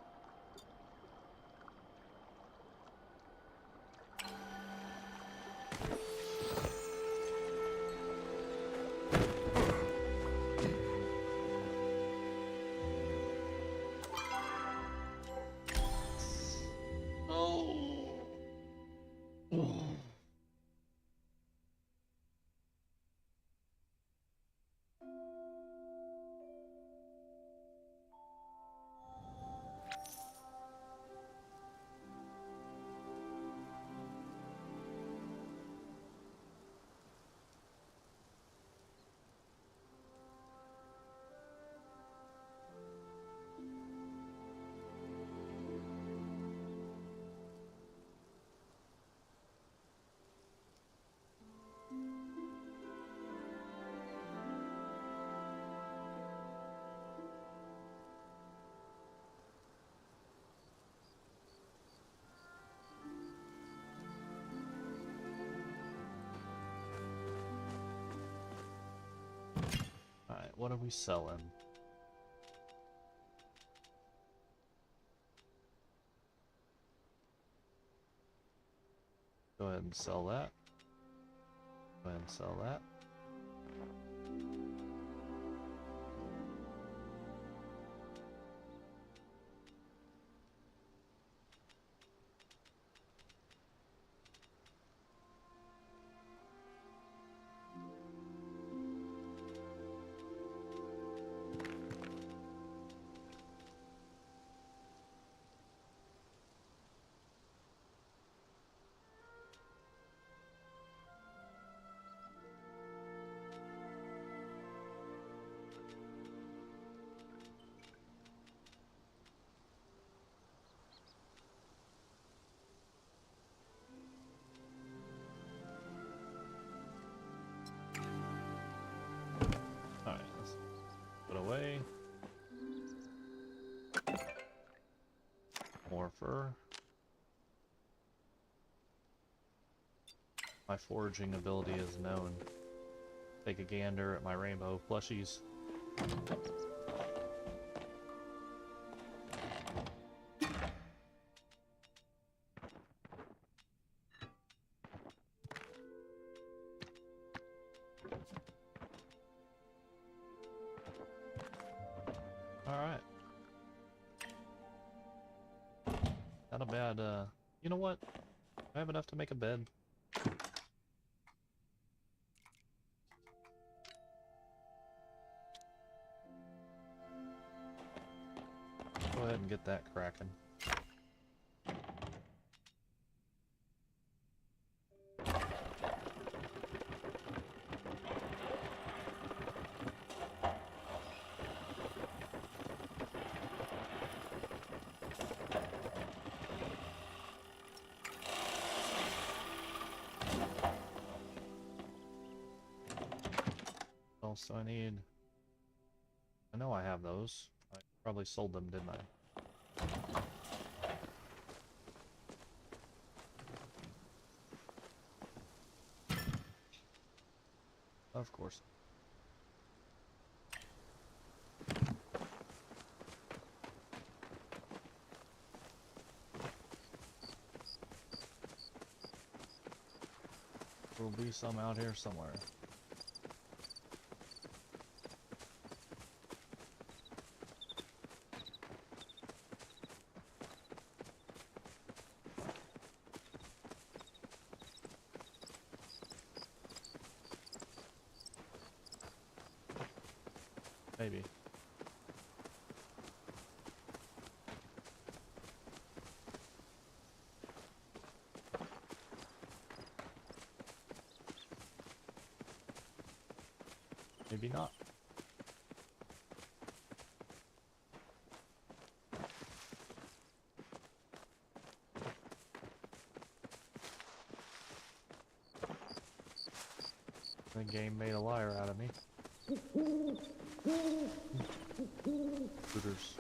Alright, what are we selling? Go ahead and sell that. Go ahead and sell that. Alright, let's put away. More fur. My foraging ability is known. Take a gander at my rainbow plushies. Alright. Not a bad, you know what? I have enough to make a bed. ahead and get that cracking. What else do I need? I know I have those. I probably sold them, didn't I? Of course. There'll be some out here somewhere. Maybe. Maybe not. The game made a liar out of me. Hooters.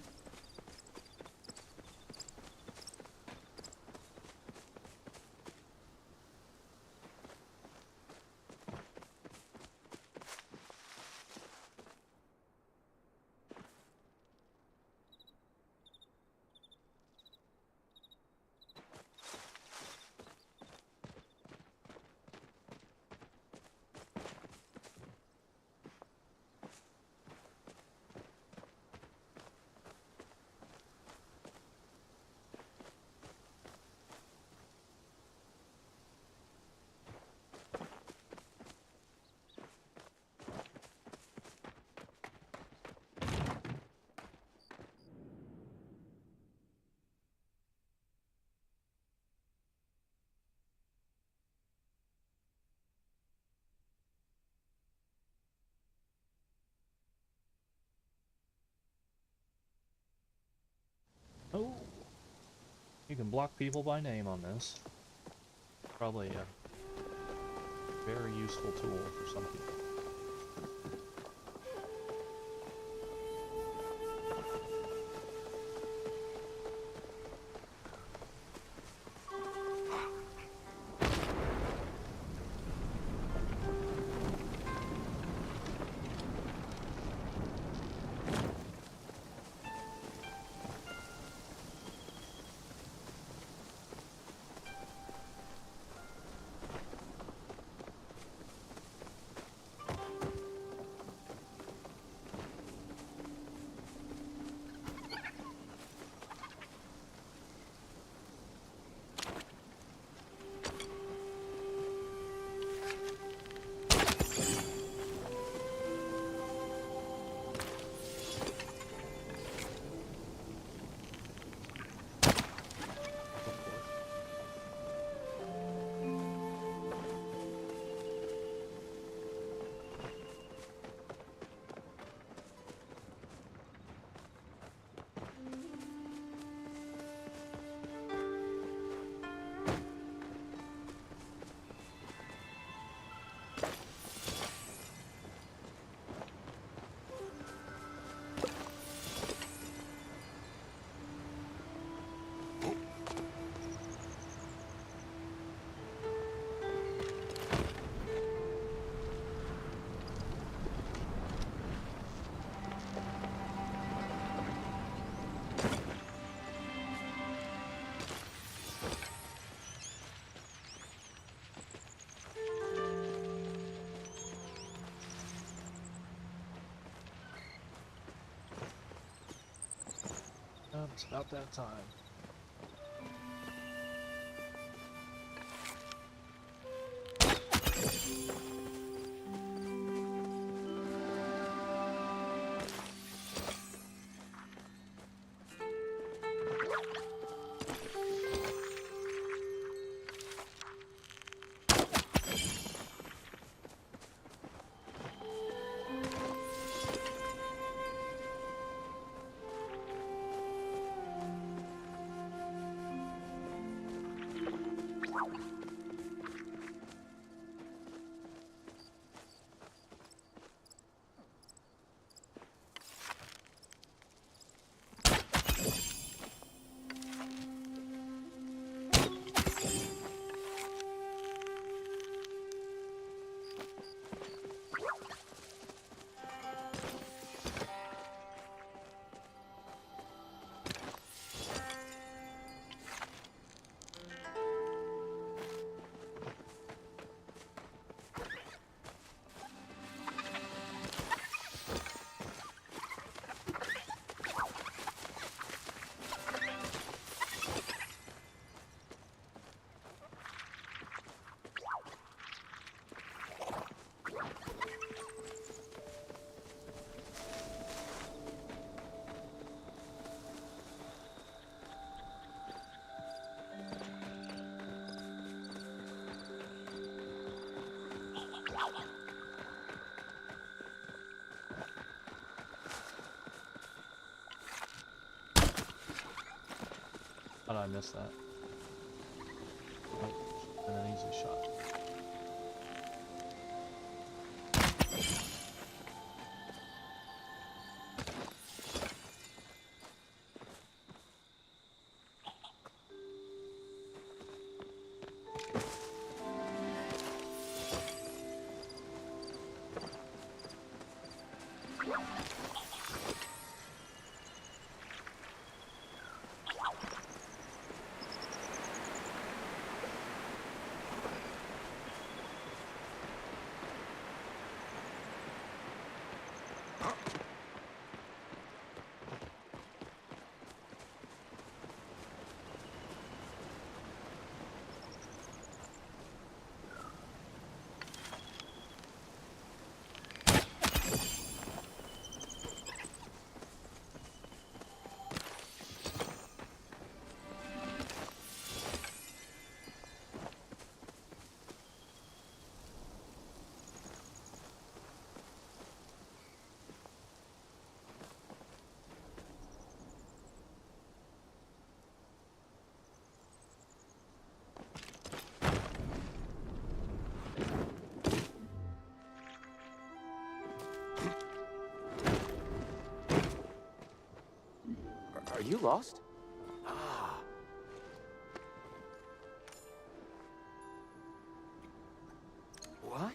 Oh, you can block people by name on this. Probably a very useful tool for some people. It's about that time. How did I miss that? Oh, and an easy shot. Are you lost? Ah. What?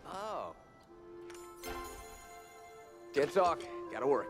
Oh. Can't talk. Gotta work.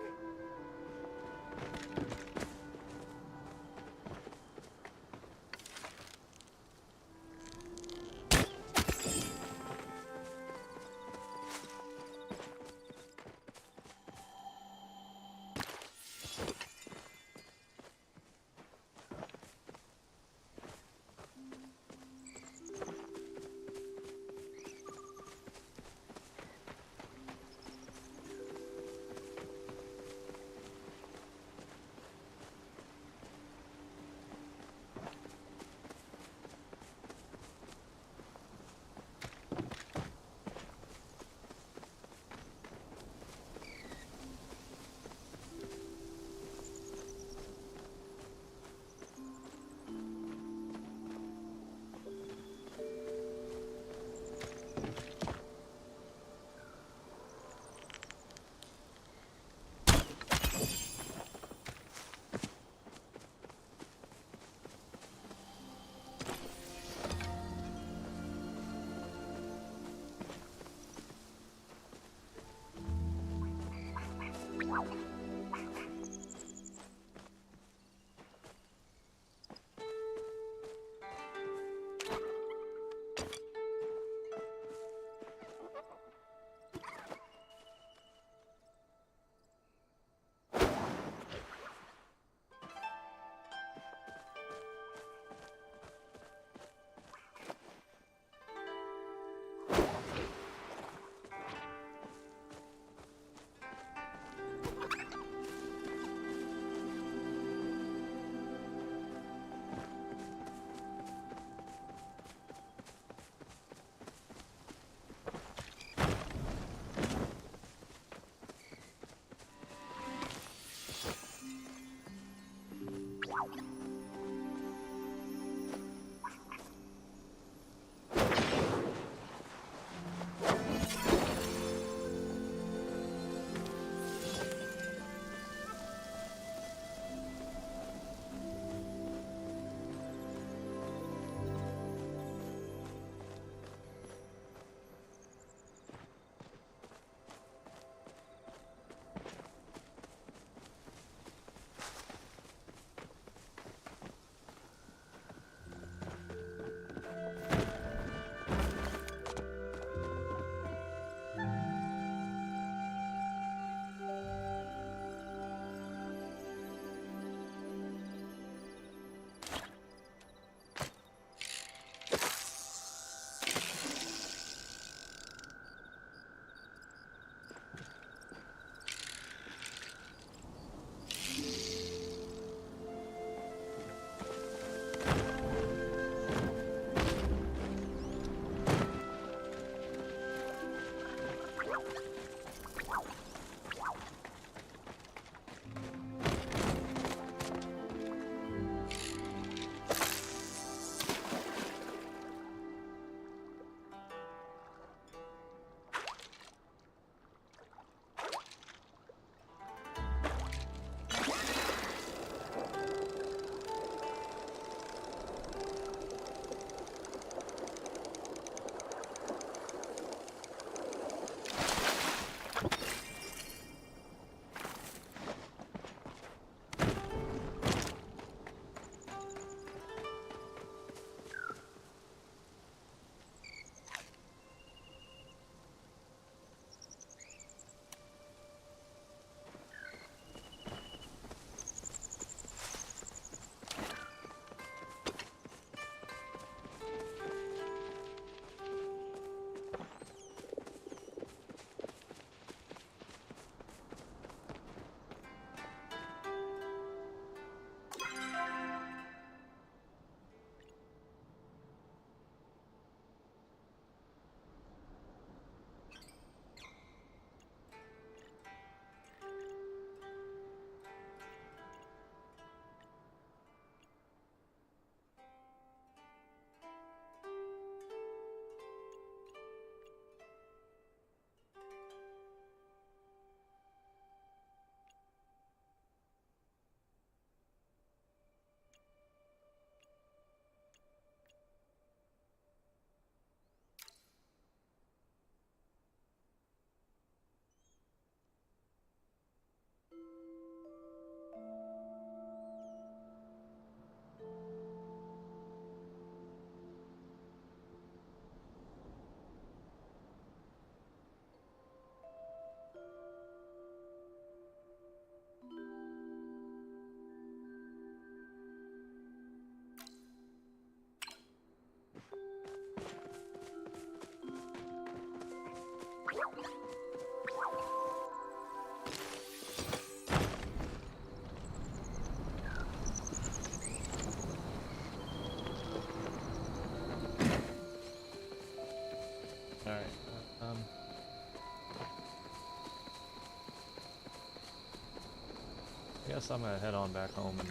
guess I'm gonna head on back home and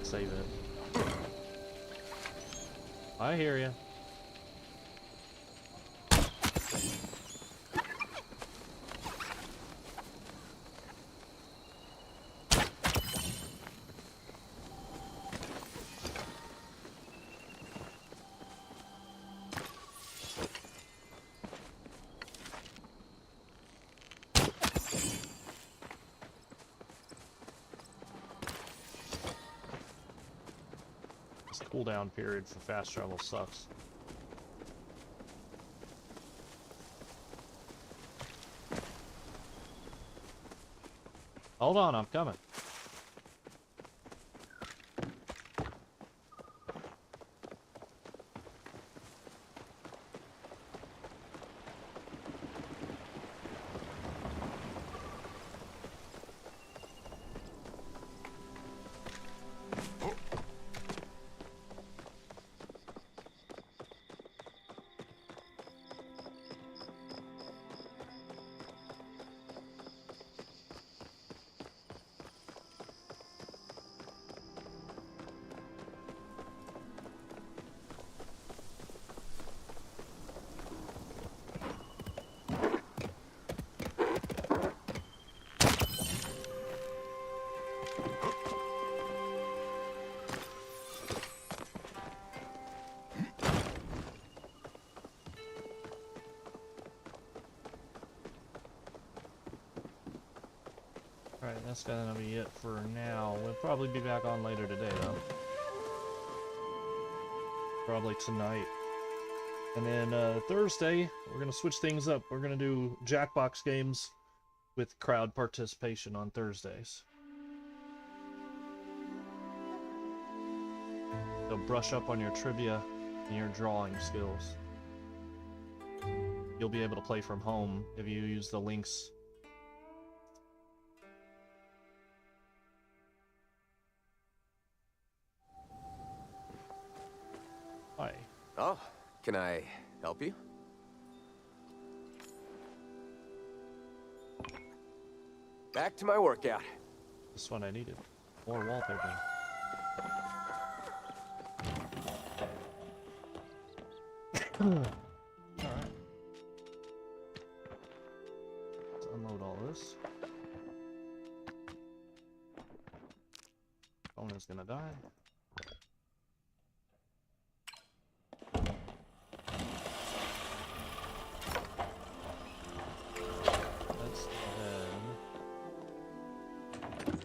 save it. I hear you. Cooldown period for fast travel sucks. Hold on, I'm coming. Alright, that's gonna be it for now. We'll probably be back on later today, though. Probably tonight. And then Thursday, we're gonna switch things up. We're gonna do Jackbox games with crowd participation on Thursdays. So brush up on your trivia and your drawing skills. You'll be able to play from home if you use the links. Hi. Oh, can I help you? Back to my workout. This is what I needed. More wallpaper. Alright. Let's unload all this. Phone is gonna die.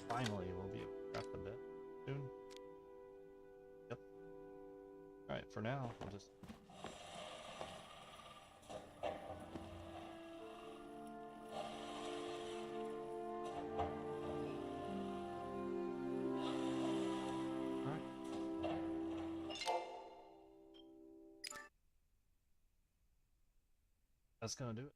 Finally, we'll be craft a bit soon. Yep. Alright, for now, we'll just... Alright. That's gonna do it.